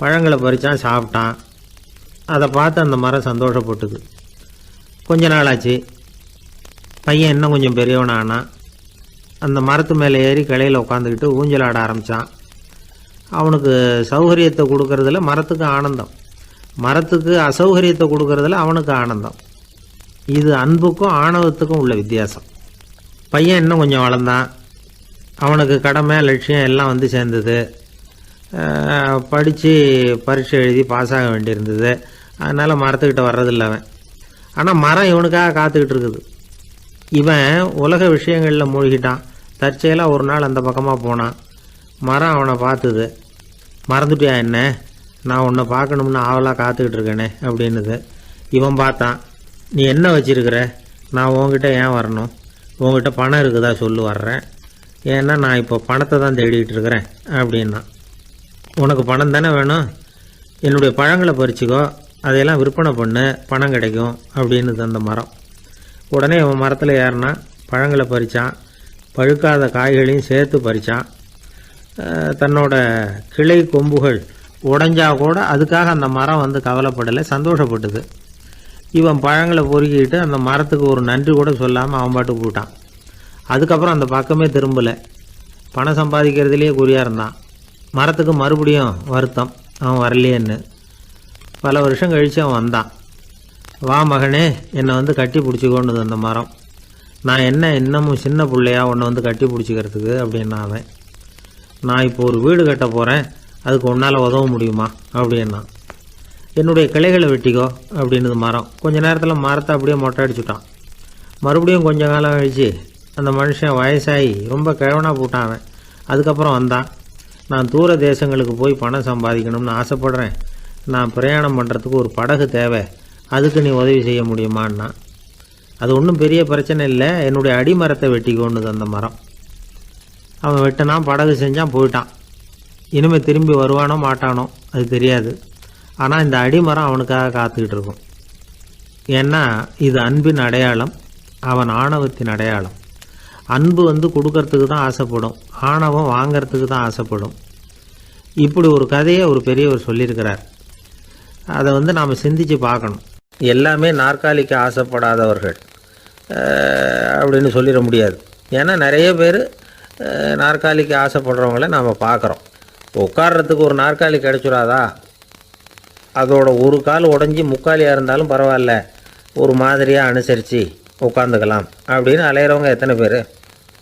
பழங்களை பறித்தான், சாப்பிட்டான். அதை பார்த்து அந்த மரம் சந்தோஷப்பட்டுது. கொஞ்ச நாளாச்சு. பையன் இன்னும் கொஞ்சம் பெரியவனானான். அந்த மரத்து மேலே ஏறி கிளையில் உட்காந்துக்கிட்டு ஊஞ்சல் ஆட ஆரம்பித்தான். அவனுக்கு சௌகரியத்தை கொடுக்கறதுல மரத்துக்கு ஆனந்தம், மரத்துக்கு அசௌகரியத்தை கொடுக்கறதுல அவனுக்கு ஆனந்தம். இது அன்புக்கும் ஆணவத்துக்கும் உள்ள வித்தியாசம். பையன் இன்னும் கொஞ்சம் வளர்ந்தான். அவனுக்கு கடமை, லட்சியம் எல்லாம் சேர்ந்தது. படித்து பரீட்சை எழுதி பாஸ் ஆக வேண்டியிருந்தது. அதனால் மரத்துக்கிட்ட வர்றதில்லை அவன். ஆனால் மரம் இவனுக்காக காத்துக்கிட்டு இருக்குது. இவன் உலக விஷயங்களில் மூழ்கிட்டான். தற்செயலாக ஒரு நாள் அந்த பக்கமாக போனான். மரம் அவனை பார்த்துது. மறந்துட்டியா என்ன, நான் உன்னை பார்க்கணும்னு ஆவலாக காத்துக்கிட்டு இருக்கேனே அப்படின்னுது. இவன் பார்த்தான். நீ என்ன வச்சிருக்கிற, நான் உங்ககிட்ட ஏன் வரணும், உங்ககிட்ட பணம் இருக்குதா சொல்லு, வர்றேன். ஏன்னா நான் இப்போ பணத்தை தான் தேடிக்கிட்டு இருக்கிறேன் அப்படின்னா. உனக்கு பணம் தானே வேணும், என்னுடைய பழங்களை பறிச்சுக்கோ, அதையெல்லாம் விற்பனை பண்ணு, பணம் கிடைக்கும் அப்படின்னுது அந்த மரம். உடனே அவன் மரத்தில் ஏறினா, பழங்களை பறித்தான். பழுக்காத காய்களையும் சேர்த்து பறித்தான். தன்னோட கிளை கொம்புகள் உடைஞ்சா கூட அதுக்காக அந்த மரம் கவலைப்படலை, சந்தோஷப்பட்டுது. இவன் பழங்களை பொறுக்கிட்டு அந்த மரத்துக்கு ஒரு நன்றி கூட சொல்லாமல் அவன் பாட்டுக்கு போட்டான். அதுக்கப்புறம் அந்த பக்கமே திரும்பலை. பணம் சம்பாதிக்கிறதுலேயே குறியாக இருந்தான். மரத்துக்கு மறுபடியும் வருத்தம், அவன் வரலையேன்னு. பல வருஷம் கழித்து அவன் வந்தான். வா மகனே, என்னை கட்டி பிடிச்சிக்கொண்டுது அந்த மரம். நான் என்ன இன்னமும் சின்ன பிள்ளையா உன்னை கட்டி பிடிச்சிக்கிறதுக்கு அப்படின்னா அவன். நான் இப்போ ஒரு வீடு கட்ட போகிறேன், அதுக்கு உன்னால் உதவ முடியுமா அப்படின்னா. என்னுடைய கிளைகளை வெட்டிக்கோ அப்படின்னுது மரம். கொஞ்ச நேரத்தில் மரத்தை அப்படியே மொட்டை அடிச்சுட்டான். மறுபடியும் கொஞ்சம் காலம் கழிச்சு அந்த மனுஷன் வயசாகி ரொம்ப கிழவனாக போட்டான் அவன். அதுக்கப்புறம் வந்தான். நான் தூர தேசங்களுக்கு போய் பணம் சம்பாதிக்கணும்னு ஆசைப்படுறேன். நான் பிரயாணம் பண்ணுறதுக்கு ஒரு படகு தேவை, அதுக்கு நீ உதவி செய்ய முடியுமான்னா. அது ஒன்றும் பெரிய பிரச்சனை இல்லை, என்னுடைய அடிமரத்தை வெட்டிக்கோன்னுது அந்த மரம். அவன் வெட்டினான், படகு செஞ்சான், போயிட்டான். இனிமேல் திரும்பி வருவானோ மாட்டானோ அது தெரியாது. ஆனால் இந்த அடிமரம் அவனுக்காக காத்துக்கிட்டு இருக்கும். ஏன்னா இது அன்பின் அடையாளம், அவன் ஆணவத்தின் அடையாளம். அன்பு கொடுக்கறதுக்கு தான் ஆசைப்படும், ஆணவம் வாங்கிறதுக்கு தான் ஆசைப்படும். இப்படி ஒரு கதையை ஒரு பெரியவர் சொல்லியிருக்கிறார். அதை நாம் சிந்திச்சு பார்க்கணும். எல்லாமே நாற்காலிக்கு ஆசைப்படாதவர்கள் அப்படின்னு சொல்லிட முடியாது. ஏன்னா நிறைய பேர் நாற்காலிக்கு ஆசைப்படுறவங்கள நாம் பார்க்குறோம். உட்கார்றதுக்கு ஒரு நாற்காலி கிடச்சிடாதா, அதோட ஒரு கால் உடஞ்சி முக்காலியாக இருந்தாலும் பரவாயில்ல, ஒரு மாதிரியாக அனுசரித்து உட்காந்துக்கலாம் அப்படின்னு அலையிறவங்க எத்தனை பேர்?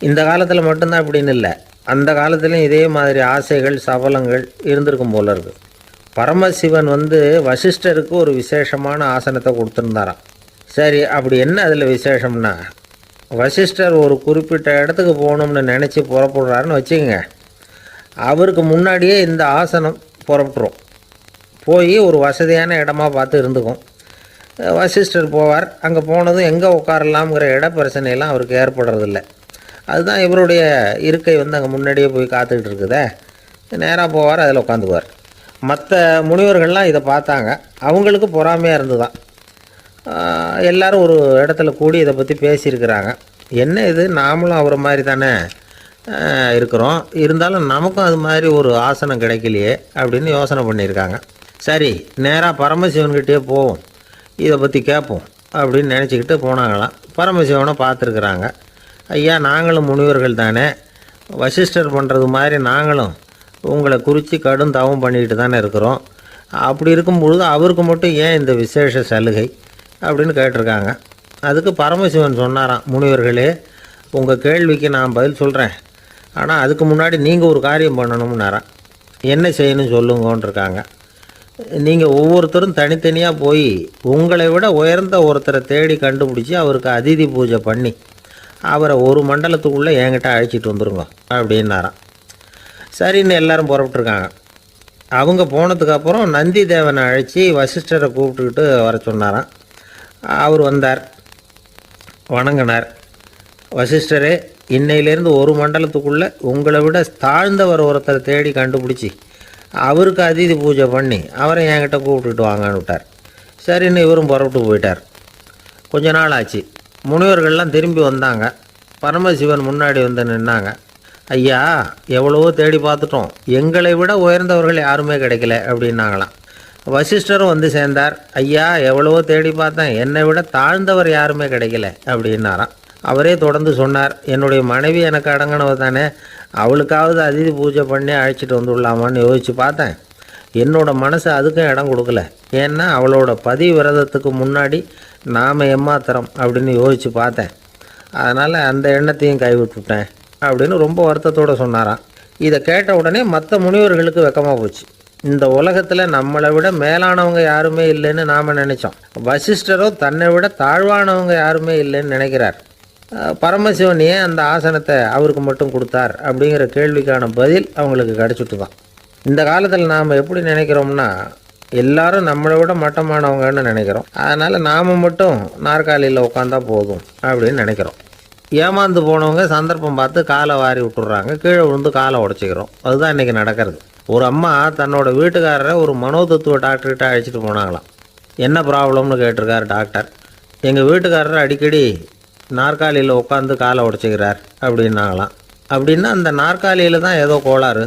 இந்த காலத்தில் மட்டும்தான் அப்படின்னு இல்லை, அந்த காலத்துலேயும் இதே மாதிரி ஆசைகள் சபலங்கள் இருந்திருக்கும் போல இருக்குது. பரமசிவன் வசிஷ்டருக்கு ஒரு விசேஷமான ஆசனத்தை கொடுத்துருந்தாராம். சரி, அப்படி என்ன அதில் விசேஷம்னா, வசிஷ்டர் ஒரு குறிப்பிட்ட இடத்துக்கு போகணும்னு நினச்சி புறப்படுறாருன்னு வச்சுக்கோங்க. அவருக்கு முன்னாடியே இந்த ஆசனம் புறப்பட்டுரும். போய் ஒரு வசதியான இடமா பார்த்து இருந்துக்கும். வசிஷ்டர் போவார். அங்கே போனதும் எங்கே உட்காரலாம்ங்கிற இட பிரச்சனையெல்லாம் அவருக்கு ஏற்படுறதில்ல. அதுதான் இவருடைய இருக்கை அங்கே முன்னாடியே போய் காத்துக்கிட்டு இருக்குதே. நேராக போவார், அதில் உட்காந்துக்குவார். மற்ற முனிவர்கள்லாம் இதை பார்த்தாங்க. அவங்களுக்கு பொறாமையாக இருந்துதான். எல்லாரும் ஒரு இடத்துல கூடி இதை பற்றி பேசியிருக்கிறாங்க. என்ன இது, நாமளும் அவரை மாதிரி தானே இருக்கிறோம், இருந்தாலும் நமக்கும் அது மாதிரி ஒரு ஆசனம் கிடைக்கலையே அப்படின்னு யோசனை பண்ணியிருக்காங்க. சரி, நேராக பரமசிவன்கிட்டே போவோம், இதை பற்றி கேட்போம் அப்படின்னு நினச்சிக்கிட்டு போனாங்களாம். பரமசிவனை பார்த்துருக்குறாங்க. ஐயா, நாங்களும் முனிவர்கள் தானே, வசிஷ்டர் பண்ணுறது மாதிரி நாங்களும் உங்களை குறித்து கடும் தவம் பண்ணிக்கிட்டு தானே இருக்கிறோம். அப்படி இருக்கும்பொழுது அவருக்கு மட்டும் ஏன் இந்த விசேஷ சலுகை அப்படின்னு கேட்டிருக்காங்க. அதுக்கு பரமசிவன் சொன்னாராம், முனிவர்களே, உங்கள் கேள்விக்கு நான் பதில் சொல்கிறேன், ஆனால் அதுக்கு முன்னாடி நீங்கள் ஒரு காரியம் பண்ணணும்னாராம். என்ன செய்யணும் சொல்லுங்கன்னு இருக்காங்க. நீங்கள் ஒவ்வொருத்தரும் தனித்தனியாக போய் உங்களை விட உயர்ந்த ஒருத்தரை தேடி கண்டுபிடிச்சி அவருக்கு அதிதி பூஜை பண்ணி அவரை ஒரு மண்டலத்துக்குள்ளே என்கிட்ட அழைச்சிட்டு வந்துருங்க அப்படின்னாராம். சரின்னு எல்லாரும் புறப்பட்டுருக்காங்க. அவங்க போனதுக்கப்புறம் நந்தி தேவனை அழைச்சி வசிஷ்டரை கூப்பிட்டுக்கிட்டு வர சொன்னாராம். அவர் வந்தார், வணங்கினார். வசிஷ்டரே, இன்னையிலேருந்து ஒரு மண்டலத்துக்குள்ளே உங்களை விட தாழ்ந்தவர் ஒருத்தரை தேடி கண்டுபிடிச்சி அவருக்கு அதிதி பூஜை பண்ணி அவரை என்கிட்ட கூப்பிட்டுட்டு வாங்கன்னு விட்டார். சரின்னு இவரும் புறப்பட்டு போயிட்டார். கொஞ்ச நாள் ஆச்சு. முனிவர்கள்லாம் திரும்பி வந்தாங்க. பரமசிவன் முன்னாடி நின்னாங்க. ஐயா, எவ்வளவோ தேடி பார்த்துட்டோம், எங்களை விட உயர்ந்தவர்கள் யாருமே கிடைக்கல அப்படின்னாங்களாம். வசிஷ்டரும் சேர்ந்தார். ஐயா, எவ்வளவோ தேடி பார்த்தேன், என்னை விட தாழ்ந்தவர் யாருமே கிடைக்கல அப்படின்னாராம். அவரே தொடர்ந்து சொன்னார், என்னுடைய மனைவி எனக்கு அடங்கினவ தானே, அவளுக்காவது அதிதி பூஜை பண்ணி அழைச்சிட்டு வந்துடலாமான்னு யோசித்து பார்த்தேன். என்னோட மனசு அதுக்கும் இடம் கொடுக்கல. ஏன்னா அவளோட பதி விரதத்துக்கு முன்னாடி நாம் ஏமாத்திரம் அப்படின்னு யோசித்து பார்த்தேன். அதனால் அந்த எண்ணத்தையும் கைவிட்டுட்டேன் அப்படின்னு ரொம்ப வருத்தத்தோடு சொன்னாராம். இதை கேட்ட உடனே மற்ற முனிவர்களுக்கு வெக்கமாக போச்சு. இந்த உலகத்தில் நம்மளை விட மேலானவங்க யாருமே இல்லைன்னு நாம் நினச்சோம். வசிஷ்டரோ தன்னை விட தாழ்வானவங்க யாருமே இல்லைன்னு நினைக்கிறார். பரமசிவன் ஏன் அந்த ஆசனத்தை அவருக்கு மட்டும் கொடுத்தார் அப்படிங்கிற கேள்விக்கான பதில் அவங்களுக்கு கிடச்சிட்டு தான். இந்த காலத்தில் நாம் எப்படி நினைக்கிறோம்னா, எல்லாரும் நம்மளை விட மட்டமானவங்கன்னு நினைக்கிறோம். அதனால் நாம் மட்டும் நாற்காலியில் உட்காந்தா போதும் அப்படின்னு நினைக்கிறோம். ஏமாந்து போனவங்க சந்தர்ப்பம் பார்த்து காலை வாரி விட்டுறாங்க, கீழே விழுந்து காலை உடச்சிக்கிறோம். அதுதான் இன்றைக்கி நடக்கிறது. ஒரு அம்மா தன்னோட வீட்டுக்காரரை ஒரு மனோதத்துவ டாக்டர்கிட்ட அழைச்சிட்டு போனாங்களாம். என்ன ப்ராப்ளம்னு கேட்டிருக்கார் டாக்டர். எங்கள் வீட்டுக்காரர் அடிக்கடி நாற்காலியில் உட்காந்து காலை உடச்சிக்கிறார் அப்படின்னாங்களாம். அப்படின்னா அந்த நாற்காலியில் தான் ஏதோ கோளாறு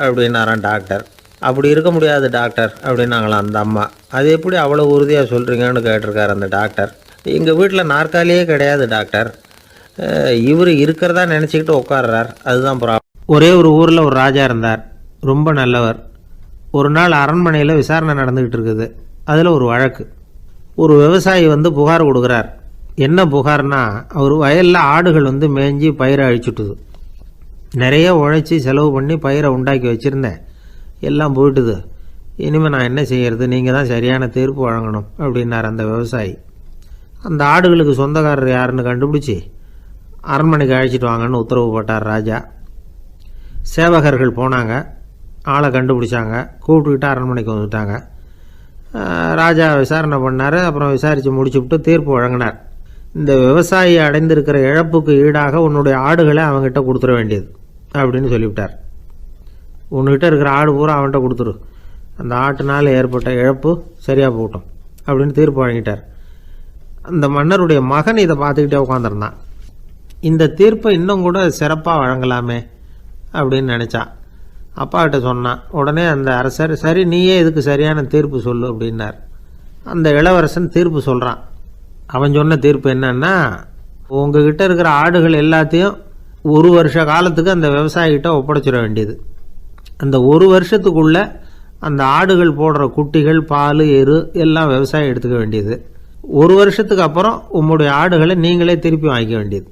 அப்படின்னாரான் டாக்டர். அப்படி இருக்க முடியாது டாக்டர் அப்படின்னாங்களாம் அந்த அம்மா. அது எப்படி அவ்வளோ உறுதியாக சொல்கிறீங்கன்னு கேட்டிருக்கார் அந்த டாக்டர். எங்கள் வீட்டில் நாற்காலியே கிடையாது டாக்டர், இவர் இருக்கிறதா நினச்சிக்கிட்டு உட்கார்றார், அதுதான் ப்ராப்ளம். ஒரே ஒரு ஊரில் ஒரு ராஜா இருந்தார், ரொம்ப நல்லவர். ஒரு நாள் அரண்மனையில் விசாரணை நடந்துக்கிட்டு இருக்குது. அதில் ஒரு வழக்கு. ஒரு விவசாயி புகார் கொடுக்குறார். என்ன புகார்னா, அவர் வயலில் ஆடுகள் மேய்ஞ்சி பயிரை அழிச்சுட்டுது. நிறைய உழைச்சி செலவு பண்ணி பயிரை உண்டாக்கி வச்சுருந்தேன், எல்லாம் போயிட்டுது. இனிமேல் நான் என்ன செய்கிறது, நீங்கள் தான் சரியான தீர்ப்பு வழங்கணும் அப்படின்னார் அந்த விவசாயி. அந்த ஆடுகளுக்கு சொந்தக்காரர் யாருன்னு கண்டுபிடிச்சி அரண்மனைக்கு அழைச்சிட்டு வாங்கன்னு உத்தரவு போட்டார் ராஜா. சேவகர்கள் போனாங்க, ஆளை கண்டுபிடிச்சாங்க, கூப்பிட்டுக்கிட்டு அரண்மனைக்கு வந்துட்டாங்க. ராஜா விசாரணை பண்ணார். அப்புறம் விசாரித்து முடிச்சுவிட்டு தீர்ப்பு வழங்கினார். இந்த விவசாயி அடைந்திருக்கிற இழப்புக்கு ஈடாக உன்னுடைய ஆடுகளை அவங்ககிட்ட கொடுத்துட வேண்டியது அப்படின்னு சொல்லிவிட்டார். உன்கிட்ட இருக்கிற ஆடு பூரா அவன்கிட்ட கொடுத்துரு, அந்த ஆட்டுனால் ஏற்பட்ட இழப்பு சரியாக போகட்டும் அப்படின்னு தீர்ப்பு வழங்கிட்டார். அந்த மன்னருடைய மகன் இதை பார்த்துக்கிட்டே உட்காந்துருந்தான். இந்த தீர்ப்பை இன்னும் கூட சிறப்பாக வழங்கலாமே அப்படின்னு நினச்சான். அப்பாக்கிட்ட சொன்னான். உடனே அந்த அரசர், சரி நீயே இதுக்கு சரியான தீர்ப்பு சொல்லு அப்படின்னார். அந்த இளவரசன் தீர்ப்பு சொல்கிறான். அவன் சொன்ன தீர்ப்பு என்னன்னா, உங்ககிட்ட இருக்கிற ஆடுகள் எல்லாத்தையும் 1 வருஷ காலத்துக்கு அந்த விவசாயிகிட்ட ஒப்படைச்சிட வேண்டியது. அந்த 1 வருஷத்துக்குள்ள அந்த ஆடுகள் போடுற குட்டிகள், பால், எரு எல்லாம் விவசாயி எடுத்துக்க வேண்டியது. 1 வருஷத்துக்கு அப்புறம் உங்களுடைய ஆடுகளை நீங்களே திருப்பி வாங்கிக்க வேண்டியது.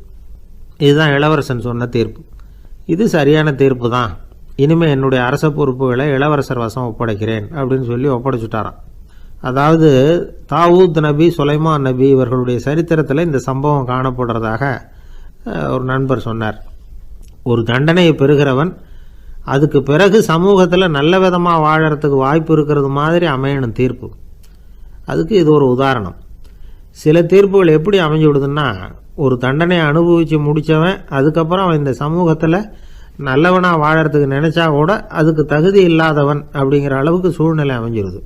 இதுதான் இளவரசன் சொன்ன தீர்ப்பு. இது சரியான தீர்ப்பு தான். இனிமேல் என்னுடைய அரச பொறுப்புகளை இளவரசர் வசம் ஒப்படைக்கிறேன் அப்படின்னு சொல்லி ஒப்படைச்சுட்டாராம். அதாவது தாவூத் நபி, சுலைமான் நபி இவர்களுடைய சரித்திரத்தில் இந்த சம்பவம் காணப்படுறதாக ஒரு நண்பர் சொன்னார். ஒரு தண்டனையை பெறுகிறவன் அதுக்கு பிறகு சமூகத்தில் நல்ல விதமாக வாழறதுக்கு வாய்ப்பு இருக்கிறது மாதிரி அமையணும் தீர்ப்பு. அதுக்கு இது ஒரு உதாரணம். சில தீர்ப்புகள் எப்படி அமைஞ்சு விடுதுன்னா, ஒரு தண்டனையை அனுபவித்து முடித்தவன் அதுக்கப்புறம் அவன் இந்த சமூகத்தில் நல்லவனாக வாழறதுக்கு நினச்சா கூட அதுக்கு தகுதி இல்லாதவன் அப்படிங்கிற அளவுக்கு சூழ்நிலை அமைஞ்சிருது.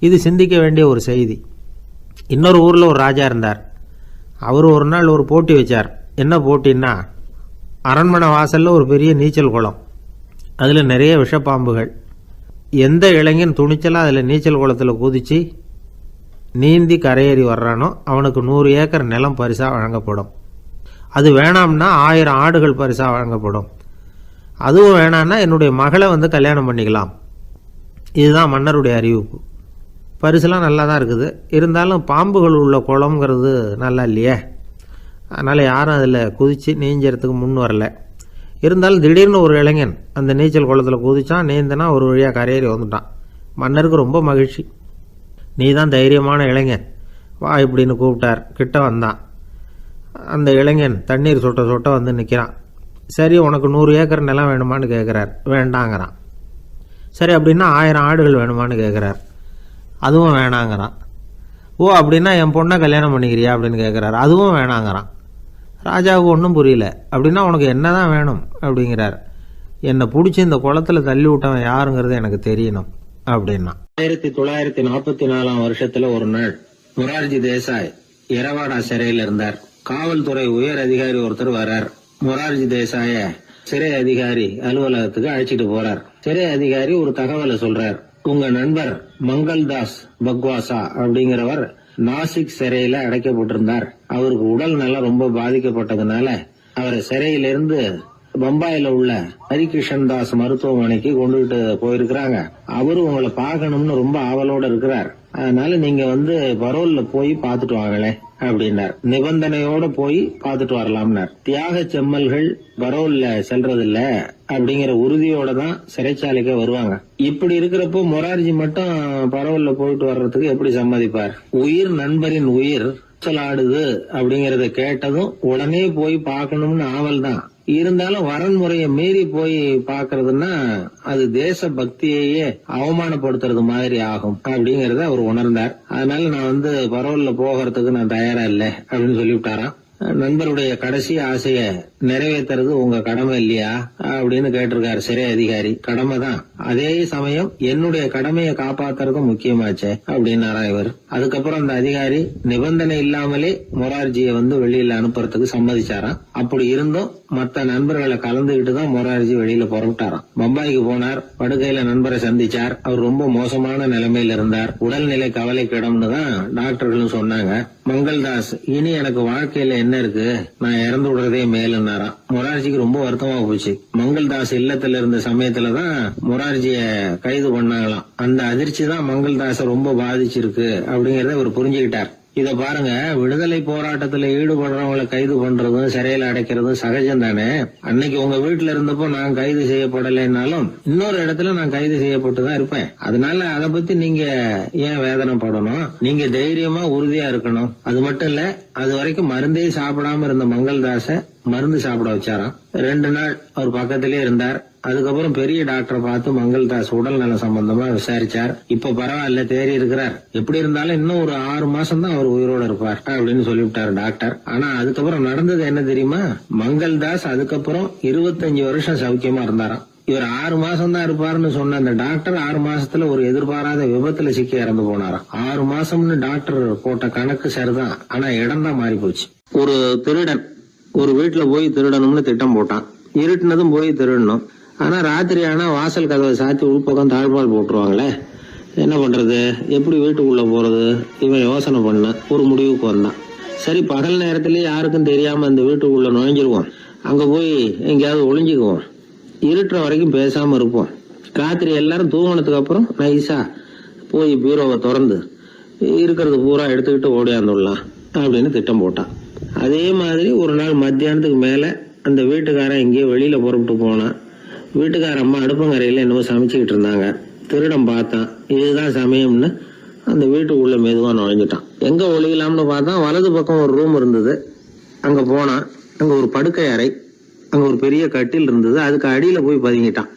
இது சிந்திக்க வேண்டிய ஒரு செய்தி. இன்னொரு ஊரில் ஒரு ராஜா இருந்தார். அவர் ஒரு நாள் ஒரு போட்டி வச்சார். என்ன போட்டின்னா, அரண்மனை வாசலில் ஒரு பெரிய நீச்சல் குளம், அதில் நிறைய விஷப்பாம்புகள். எந்த இளைஞன் துணிச்சலாக அதில் நீச்சல் குளத்தில் குதித்து நீந்தி கரையேறி வர்றானோ அவனுக்கு 100 ஏக்கர் நிலம் பரிசாக வழங்கப்படும். அது வேணாம்னா 1000 ஆடுகள் பரிசாக வழங்கப்படும். அதுவும் வேணான்னா என்னுடைய மகளை கல்யாணம் பண்ணிக்கலாம். இதுதான் மன்னருடைய அறிவிப்பு. பரிசுலாம் நல்லா தான் இருக்குது. இருந்தாலும் பாம்புகள் உள்ள குளம்ங்கிறது நல்லா இல்லையே. அதனால் யாரும் அதில் குதித்து நீஞ்சறதுக்கு முன் வரல. இருந்தாலும் திடீர்னு ஒரு இளைஞன் அந்த நீச்சல் குளத்தில் குதித்தான். நீந்தனா ஒரு வழியாக கரையேறி வந்துட்டான். மன்னருக்கு ரொம்ப மகிழ்ச்சி. நீ தான் தைரியமான இளைஞன், வா இப்படின்னு கூப்பிட்டார். கிட்ட வந்தான். அந்த இளைஞன் தண்ணீர் சொட்ட சொட்ட நிற்கிறான். சரி, உனக்கு 100 ஏக்கர் நிலம் வேணுமான்னு கேட்குறார். வேண்டாங்கிறான். சரி, அப்படின்னா 1000 ஆடுகள் வேணுமான்னு கேட்குறார். அதுவும் வேணாங்கிறான். ஓ, அப்படின்னா என் பொண்ணை கல்யாணம் பண்ணிக்கிறியா அப்படின்னு கேட்குறாரு. அதுவும் வேணாங்கிறான். ராஜாவுக்கு ஒன்றும் புரியல. அப்படின்னா உனக்கு என்ன தான் வேணும் அப்படிங்கிறார். என்னை பிடிச்சி இந்த குளத்தில் தள்ளி விட்டவன் யாருங்கிறது எனக்கு தெரியணும் அப்படின்னா. 1944 வருஷத்துல ஒரு நாள் மொரார்ஜி தேசாய் எரவாடா சிறையில் இருந்தார். காவல்துறை உயர் அதிகாரி ஒருத்தர் வர்றார். மொரார்ஜி தேசாய சிறை அதிகாரி அலுவலகத்துக்கு அழைச்சிட்டு போறார். சிறை அதிகாரி ஒரு தகவலை சொல்றார். உங்க நண்பர் மங்கள்தாஸ் பக்வாசா அப்படிங்கிறவர் நாசிக் சிறையில அடைக்கப்பட்டிருந்தார். அவருக்கு உடல் நலம் ரொம்ப பாதிக்கப்பட்டதுனால அவரை சிறையிலிருந்து பம்பாயில உள்ள ஹரிகிருஷ்ணன் தாஸ் மருத்துவமனைக்கு கொண்டுகிட்டு போயிருக்கிறாங்க. அவரு உங்களை பார்க்கணும்னு ரொம்ப ஆவலோட இருக்கிறார். அதனால நீங்க பரோல்ல போய் பாத்துட்டு வாங்களே அப்படின்னார். நிபந்தனையோட போய் பாத்துட்டு வரலாம்னார். தியாக செம்மல்கள் பரோல்ல செல்றதில்ல அப்படிங்கிற உறுதியோட தான் சிறைச்சாலைக்கு வருவாங்க. இப்படி இருக்கிறப்போ மொரார்ஜி மட்டும் பரோல்ல போயிட்டு வர்றதுக்கு எப்படி சம்மதிப்பார்? உயிர் நண்பரின் உயிர் ஆடுது அப்படிங்கறத கேட்டதும் உடனே போய் பார்க்கணும்னு ஆவல் தான். இருந்தாலும் வரன்முறையை மீறி போய் பாக்குறதுன்னா அது தேச பக்தியையே அவமானப்படுத்துறது மாதிரி ஆகும் அப்படிங்கறத அவர் உணர்ந்தார். அதனால நான் பரோல்ல போகிறதுக்கு நான் தயாரா இல்ல அப்படின்னு சொல்லிவிட்டாராம். நண்பருடைய கடைசி ஆசைய நிறைவேற்றுறது உங்க கடமை இல்லையா அப்படின்னு கேட்டிருக்காரு சிறை அதிகாரி. கடமை தான், அதே சமயம் என்னுடைய கடமையை காப்பாத்துறதும் முக்கியமாச்சே அப்படின்னாரா இவர். அதுக்கப்புறம் அந்த அதிகாரி நிபந்தனை இல்லாமலே மொரார்ஜியை வெளியில அனுப்புறதுக்கு சம்மதிச்சாராம். அப்படி இருந்தும் மத்த நண்பர்களை கலந்துகிட்டு தான் மொரார்ஜி வெளியில புறப்பட்டாராம். பம்பாய்க்கு போனார். படுக்கையில நண்பரை சந்திச்சார். அவர் ரொம்ப மோசமான நிலைமையில இருந்தார். உடல்நிலை கவலைக்கிடம்னு தான் டாக்டர்களும் சொன்னாங்க. மங்கள்தாஸ், இனி எனக்கு வாழ்க்கையில என்ன இருக்கு, நான் இறந்து விடுறதே மேலுன்னாராம். மொரார்ஜிக்கு ரொம்ப வருத்தமா போச்சு. மங்கள்தாஸ் இல்லத்துல இருந்த சமயத்துலதான் மொரார்ஜிய கைது பண்ணாங்களாம். அந்த அதிர்ச்சி தான் மங்கள்தாஸ ரொம்ப பாதிச்சிருக்கு அப்படிங்கறத அவர் புரிஞ்சுக்கிட்டார். இத பாருங்க, விடுதலை போராட்டத்துல ஈடுபடுறவங்களை கைது பண்றதும் சிறையில அடைக்கிறதும் சகஜம் தானே. அன்னைக்கு உங்க வீட்டுல இருந்தப்போ நான் கைது செய்யப்படலைன்னாலும் இன்னொரு இடத்துல நான் கைது செய்யப்பட்டுதான் இருப்பேன். அதனால அதை பத்தி நீங்க ஏன் வேதனைப்படணும்? நீங்க தைரியமா உறுதியா இருக்கணும். அது மட்டும் இல்ல, அது வரைக்கும் மருந்தே சாப்பிடாம இருந்த மங்கள்தாஸ மருந்து சாப்பிட வச்சாராம். 2 நாள் அவர் பக்கத்திலே இருந்தார். அதுக்கப்புறம் பெரிய டாக்டரை பார்த்து மங்கள்தாஸ் உடல் நல சம்பந்தமா விசாரிச்சார். இப்ப பரவாயில்ல, தேறி இருக்கிறார். எப்படி இருந்தாலும் இன்னும் ஒரு 6 மாசம் தான் அவர் உயிரோட இருப்பார் அப்படின்னு சொல்லிவிட்டாரு டாக்டர். ஆனா அதுக்கப்புறம் நடந்தது என்ன தெரியுமா? மங்கள்தாஸ் அதுக்கப்புறம் 25 வருஷம் சௌக்கியமா இருந்தாராம். இவர் 6 மாசம் தான் இருப்பாருன்னு சொன்ன அந்த டாக்டர் 6 மாசத்துல ஒரு எதிர்பாராத விபத்துல சிக்கி இறந்து போனாராம். 6 மாசம்னு டாக்டர் போட்ட கணக்கு சரிதான், ஆனா இடம் தான் மாறி போச்சு. ஒரு திருடன் ஒரு வீட்டுல போய் திருடணும்னு திட்டம் போட்டான். இருட்டுனதும் போய் திருடணும். ஆனா ராத்திரி ஆனா வாசல் கதவை சாத்தி உள்பக்கம் தாழ்பால் போட்டுருவாங்களே, என்ன பண்றது, எப்படி வீட்டுக்குள்ள போறது? இவன் யோசனை பண்ண ஒரு முடிவுக்கு வந்தான். சரி, பகல் நேரத்திலேயே யாருக்கும் தெரியாம அந்த வீட்டுக்குள்ள நுழைஞ்சிருவோம், அங்க போய் எங்கேயாவது ஒளிஞ்சுக்குவோம், இருட்டுற வரைக்கும் பேசாம இருப்போம், ராத்திரி எல்லாரும் தூங்கினதுக்கு அப்புறம் நைஸா போய் பீரோவை திறந்து இருக்கிறது பூரா எடுத்துக்கிட்டு ஓடியாந்துடலாம் அப்படின்னு திட்டம் போட்டான். அதே மாதிரி ஒரு நாள் மத்தியானத்துக்கு மேல அந்த வீட்டுக்காரன் எங்கேயோ வெளியில புறப்பட்டு போனான். வீட்டுக்கார அம்மா அடுப்பங்கரையில என்னவோ சமைச்சுக்கிட்டு இருந்தாங்க. திருடன் பார்த்தான், இதுதான் சமயம்னு அந்த வீட்டுக்குள்ள மெதுவா நுழைஞ்சிட்டான். எங்க ஒளியலாம்னு பார்த்தான், வலது பக்கம் ஒரு ரூம் இருந்தது. அங்க போனான். அங்க ஒரு படுக்கை அறை, அங்க ஒரு பெரிய கட்டில் இருந்தது. அதுக்கு அடியில போய் பதுங்கிட்டான்.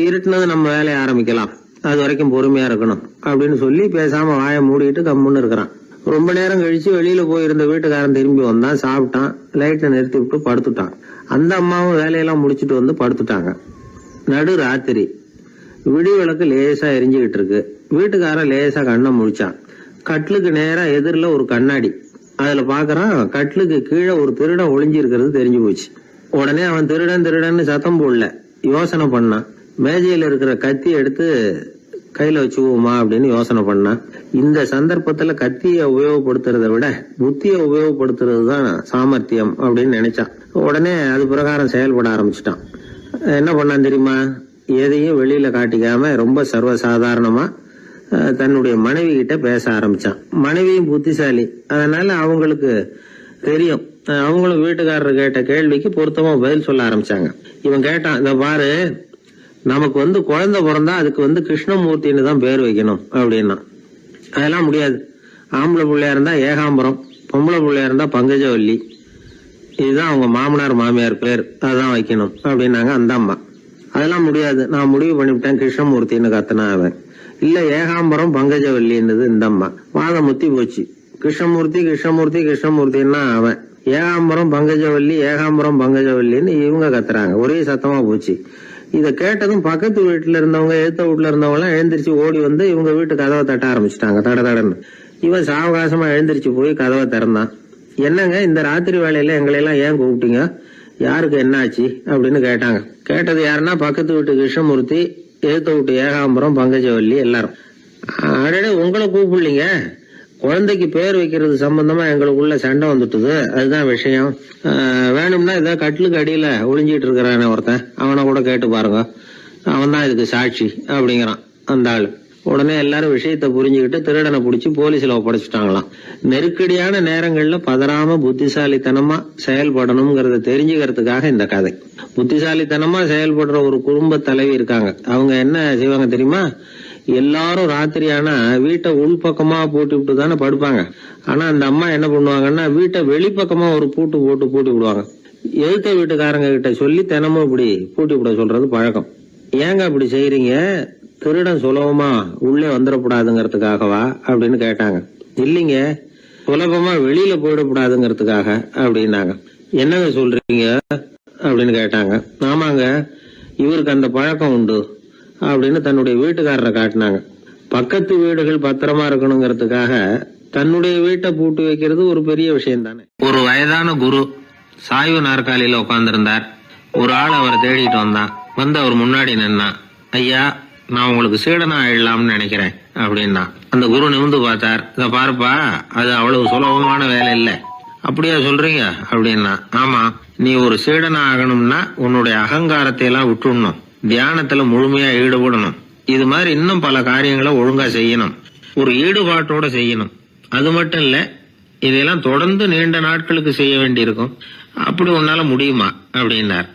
இருட்டுனது நம்ம வேலையை ஆரம்பிக்கலாம், அது வரைக்கும் பொறுமையா இருக்கணும் அப்படின்னு சொல்லி பேசாம வாயை மூடிட்டு கம்முன்னு இருக்கிறான். ரொம்ப நேரம் கழிச்சு வெளியில போயிருந்த வீட்டுக்காரன் திரும்பி வந்தான், சாப்பிட்டான், லைட்டை நிறுத்தி விட்டு படுத்துட்டான். அந்த அம்மாவும் வேலையெல்லாம் முடிச்சுட்டு வந்து படுத்துட்டாங்க. நடு ராத்திரி, விடி விளக்கு லேசா எரிஞ்சுக்கிட்டு இருக்கு. வீட்டுக்காரன் லேசா கண்ணை முழிச்சான். கட்லுக்கு நேரா எதிரில ஒரு கண்ணாடி, அதுல பாக்குறான் கட்லுக்கு கீழே ஒரு திருடன் ஒளிஞ்சு இருக்கிறது தெரிஞ்சு போச்சு. உடனே அவன் திருடன் திருடன்னு சத்தம் போடல, யோசனை பண்ணான். மேஜையில இருக்கிற கத்தி எடுத்து கையில வச்சுக்குவோமா அப்படின்னு யோசனை பண்ணான். இந்த சந்தர்ப்பத்துல கத்தியை உபயோகப்படுத்துறதை விட புத்தியை உபயோகப்படுத்துறது தான் சாமர்த்தியம் அப்படின்னு நினைச்சான். உடனே அது பிரகாரம் செயல்பட ஆரம்பிச்சிட்டான். என்ன பண்ணான் தெரியுமா? எதையும் வெளியில காட்டிக்காம ரொம்ப சர்வசாதாரணமா தன்னுடைய மனைவி கிட்ட பேச ஆரம்பிச்சான். மனைவியும் புத்திசாலி, அதனால அவங்களுக்கு தெரியும். அவங்களும் வீட்டுக்காரர் கேட்ட கேள்விக்கு பொருத்தமா பதில் சொல்ல ஆரம்பிச்சாங்க. இவன் கேட்டான், இத பாரு, நமக்கு குழந்தை பிறந்தா அதுக்கு கிருஷ்ணமூர்த்தின்னு தான் பேர் வைக்கணும் அப்படின்னா. அதெல்லாம் முடியாது. ஆம்பளை பிள்ளையா இருந்தா ஏகாம்பரம், பொம்பளை பிள்ளையா இருந்தா பங்கஜவல்லி, இதுதான் அவங்க மாமனார் மாமியார் பேர், அதான் வைக்கணும் அப்படின்னாங்க அந்த அம்மா. அதெல்லாம் முடியாது, நான் முடிவு பண்ணிவிட்டேன் கிருஷ்ணமூர்த்தின்னு கத்தனா அவன். இல்ல ஏகாம்பரம் பங்கஜவல்லின்றது இந்த அம்மா. வாதம் முத்தி போச்சு. கிருஷ்ணமூர்த்தி கிருஷ்ணமூர்த்தி கிருஷ்ணமூர்த்தின்னா அவன், ஏகாம்பரம் பங்கஜவல்லி ஏகாம்பரம் பங்கஜவல்லின்னு இவங்க கத்துறாங்க. ஒரே சத்தமா போச்சு. இத கேட்டதும் பக்கத்து வீட்டுல இருந்தவங்க, எழுத்த வீட்டுல இருந்தவங்க எல்லாம் எழுந்திரிச்சு ஓடி வந்து இவங்க வீட்டு கதவை தட்ட ஆரம்பிச்சுட்டாங்க, தட தடன்னு. இவன் சாவகாசமா எழுந்திரிச்சு போய் கதவை திறந்தான். என்னங்க, இந்த ராத்திரி வேலையில எங்களை எல்லாம் ஏன் கூப்பிட்டீங்க, யாருக்கு என்னாச்சு அப்படின்னு கேட்டாங்க. கேட்டது யாருன்னா பக்கத்து வீட்டு கிருஷ்ணமூர்த்தி, எழுத்த வீட்டு ஏகாம்பரம் பங்கஜவல்லி எல்லாரும். அடடே, உங்களை கூப்பிடலீங்க, குழந்தைக்கு பேர் வைக்கிறது சம்பந்தமா எங்களுக்குள்ள சண்டை வந்துட்டுது, அதுதான் விஷயம். வேணும்னா இதை கட்டிலுக்கு அடியில ஒளிஞ்சிட்டு இருக்கிறான ஒருத்தன், அவனை கூட கேட்டு பாருங்க, அவன் தான் இதுக்கு சாட்சி அப்படிங்கிறான் அந்த ஆளு. உடனே எல்லாரும் விஷயத்த புரிஞ்சுக்கிட்டு திருடனை பிடிச்சி போலீஸ்ல ஒப்படைச்சிட்டாங்களாம். நெருக்கடியான நேரங்கள்ல பதறாம புத்திசாலித்தனமா செயல்படணுங்கிறத தெரிஞ்சுக்கிறதுக்காக இந்த கதை. புத்திசாலித்தனமா செயல்படுற ஒரு குடும்ப தலைவி இருக்காங்க. அவங்க என்ன செய்வாங்க தெரியுமா? எல்லாரும் ராத்திரி ஆனா வீட்டை உள்பக்கமா பூட்டி விட்டு தானே படுப்பாங்க. ஆனா அந்த அம்மா என்ன பண்ணுவாங்கன்னா, வீட்டை வெளிப்பக்கமா ஒரு பூட்டு போட்டு பூட்டி விடுவாங்க. எழுத்த வீட்டுக்காரங்க கிட்ட சொல்லி தினமும் இப்படி பூட்டி விட சொல்றது பழக்கம். ஏங்க அப்படி செய்யறீங்க, திருடன் சுலபமா உள்ளே வந்துடக்கூடாதுங்கிறதுக்காகவா அப்படின்னு கேட்டாங்க. இல்லைங்க, சுலபமா வெளியில போயிடக்கூடாதுங்கிறதுக்காக அப்படின்னாங்க. என்னங்க சொல்றீங்க அப்படின்னு கேட்டாங்க. ஆமாங்க, இவருக்கு அந்த பழக்கம் உண்டு அப்படின்னு தன்னுடைய வீட்டுக்காரரை காட்டினாங்க. பக்கத்து வீடுகள் பத்திரமா இருக்கணுங்கிறதுக்காக தன்னுடைய வீட்டை பூட்டி வைக்கிறது ஒரு பெரிய விஷயம் தானே. ஒரு வயதான குரு சாய்வு நாற்காலியில உட்கார்ந்திருந்தார். ஒரு ஆள் அவரை தேடிட்டு வந்தான். வந்து அவர் முன்னாடி நின்னான். ஐயா, நான் உங்களுக்கு சீடனா ஆயிடலாம்னு நினைக்கிறேன் அப்படின்னா. அந்த குரு நிமிந்து பார்த்தார். இத பாருப்பா, அது அவ்வளவு சுலபமான வேலை இல்ல. அப்படியா சொல்றீங்க அப்படின்னா. ஆமா, நீ ஒரு சீடனா ஆகணும்னா உன்னுடைய அகங்காரத்தை எல்லாம் விட்டுடணும், தியானத்துல முழுமையா ஈடுபடணும், இது மாதிரி இன்னும் பல காரியங்களை ஒழுங்கா செய்யணும், ஒரு ஈடுபாட்டோட செய்யணும். அது மட்டும் இல்ல, இதெல்லாம் தொடர்ந்து நீண்ட நாட்களுக்கு செய்ய வேண்டியிருக்கும். அப்படி உன்னால முடியுமா அப்படின்னார்.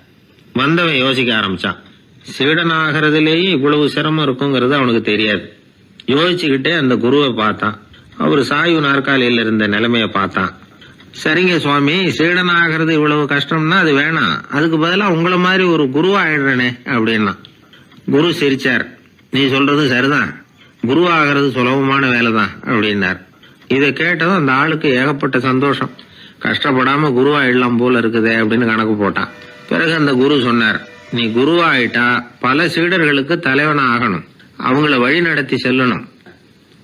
வந்தவன் யோசிக்க ஆரம்பிச்சான். சீடனாகிறதுலேயே இவ்வளவு சிரமம் இருக்குங்கிறது அவனுக்கு தெரியாது. யோசிச்சுக்கிட்டே அந்த குருவை பார்த்தான். அவர் சாய்வு நாற்காலியில இருந்த நிலைமைய பார்த்தான். சரிங்க சுவாமி, சீடனாகிறது இவ்வளவு கஷ்டம்னா அது வேணாம், அதுக்கு பதிலா உங்களை மாதிரி ஒரு குருவா ஆயிடுறேனே அப்படின்னா. குரு சிரிச்சார். நீ சொல்றது சரிதான், குருவாகிறது சுலபமான வேலைதான் அப்படின்னார். இதை கேட்டதும் அந்த ஆளுக்கு ஏகப்பட்ட சந்தோஷம். கஷ்டப்படாம குருவாயிடலாம் போல இருக்குதே அப்படின்னு கணக்கு போட்டான். பிறகு அந்த குரு சொன்னார், நீ குருவாயிட்டா பல சீடர்களுக்கு தலைவனா ஆகணும், அவங்கள வழி நடத்தி செல்லணும்.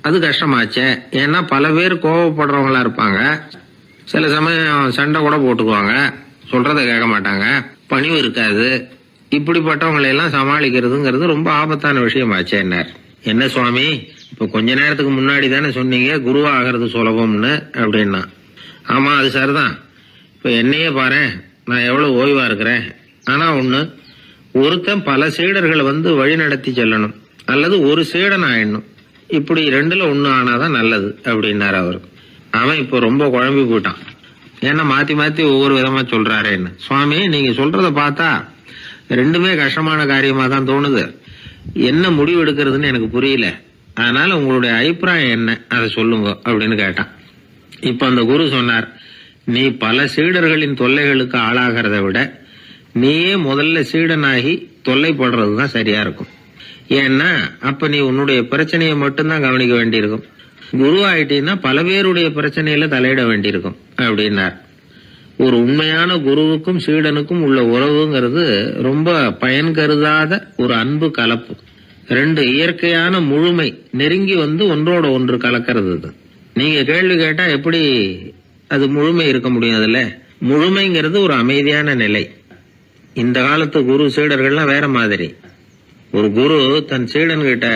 அது கஷ்டமாச்சே. ஏன்னா பல பேர் கோவப்படுறவங்களா இருப்பாங்க, சில சமயம் சண்டை கூட போட்டுக்குவாங்க, சொல்றத கேட்க மாட்டாங்க, பணிவு இருக்காது. இப்படிப்பட்டவங்களை எல்லாம் சமாளிக்கிறதுங்கிறது ரொம்ப ஆபத்தான விஷயமாச்சேன்னார். என்ன சுவாமி, இப்ப கொஞ்ச நேரத்துக்கு முன்னாடி தானே சொன்னீங்க குருவா ஆகிறது சுலபம்னு அப்படின்னா. ஆமா, அது சரிதான். இப்ப என்னையே பாரு, நான் எவ்வளவு ஓய்வா இருக்கிறேன். ஆனா ஒண்ணு, ஒருத்தன் பல சீடர்களை வழி நடத்தி செல்லணும், அல்லது ஒரு சீடன் ஆயிடணும். இப்படி ரெண்டுல ஒண்ணு ஆனாதான் நல்லது அப்படின்னாரு அவரு. அவன் இப்ப ரொம்ப குழம்பி போயிட்டான். ஏன்னா மாத்தி மாத்தி ஒவ்வொரு விதமா சொல்றாருன்னு. சுவாமி, நீங்க சொல்றத பார்த்தா ரெண்டுமே கஷ்டமான காரியமா தான் தோணுது. என்ன முடிவு எடுக்கிறதுன்னு எனக்கு புரியல. அதனால உங்களுடைய அபிப்பிராயம் என்ன, அதை சொல்லுங்க அப்படின்னு கேட்டான். இப்ப அந்த குரு சொன்னார், நீ பல சீடர்களின் தொல்லைகளுக்கு ஆளாகிறத விட நீயே முதல்ல சீடனாகி தொல்லைப்படுறதுதான் சரியா இருக்கும். ஏன்னா அப்ப நீ உன்னுடைய பிரச்சனையை மட்டும்தான் கவனிக்க வேண்டியிருக்கும். குரு ஆயிட்டீன்னா பல பேருடைய பிரச்சனையில தலையிட வேண்டியிருக்கும் அப்படின்னார். ஒரு உண்மையான குருவுக்கும் சீடனுக்கும் உள்ள உறவுங்கிறது ரொம்ப பயன் கருதாத ஒரு அன்பு கலப்பு. ரெண்டு இயற்கையான முழுமை நெருங்கி ஒன்றோட ஒன்று கலக்கிறது. நீங்க கேள்வி கேட்டா எப்படி அது முழுமை இருக்க முடியும்? அதுல முழுமைங்கிறது ஒரு அமைதியான நிலை. இந்த காலத்து குரு சீடர்கள்லாம் வேற மாதிரி. ஒரு குரு தன் சீடன் கிட்ட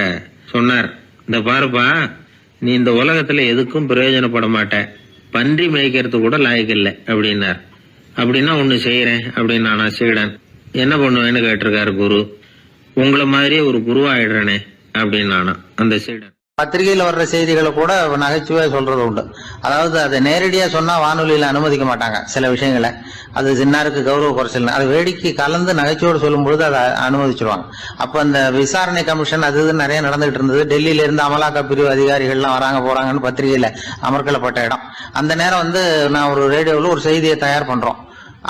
சொன்னார், இந்த பாருப்பா, நீ இந்த உலகத்துல எதுக்கும் பிரயோஜனப்பட மாட்ட, பன்றி மேய்க்கிறது கூட லாய்க்கில்லை அப்படின்னார். அப்படின்னா ஒண்ணு செய்யறேன் அப்படின்னா சீடன். என்ன பண்ணுவேன்னு கேட்டிருக்காரு குரு. உங்களை மாதிரியே ஒரு குருவாயிடுறனே அப்படின்னானா அந்த சீடன். பத்திரிகையில வர்ற செய்திகளை கூட நகைச்சுவையா சொல்றது உண்டு. அதாவது அதை நேரடியா சொன்னா வானொலியில அனுமதிக்க மாட்டாங்க சில விஷயங்களை. அது சின்னாருக்கு கௌரவ குறைச்சல், அது வேடிக்கை கலந்து நகைச்சுவோடு சொல்லும் பொழுது அதை அனுமதிச்சிருவாங்க. அப்ப அந்த விசாரணை கமிஷன் அது இது நிறைய நடந்துகிட்டு இருந்தது. டெல்லியில இருந்து அமலாக்க பிரிவு அதிகாரிகள்லாம் வராங்க போறாங்கன்னு பத்திரிகையில அமர்க்கலப்பட்ட இடம். அந்த நேரம் நான் ஒரு ரேடியோவில் ஒரு செய்தியை தயார் பண்றோம்.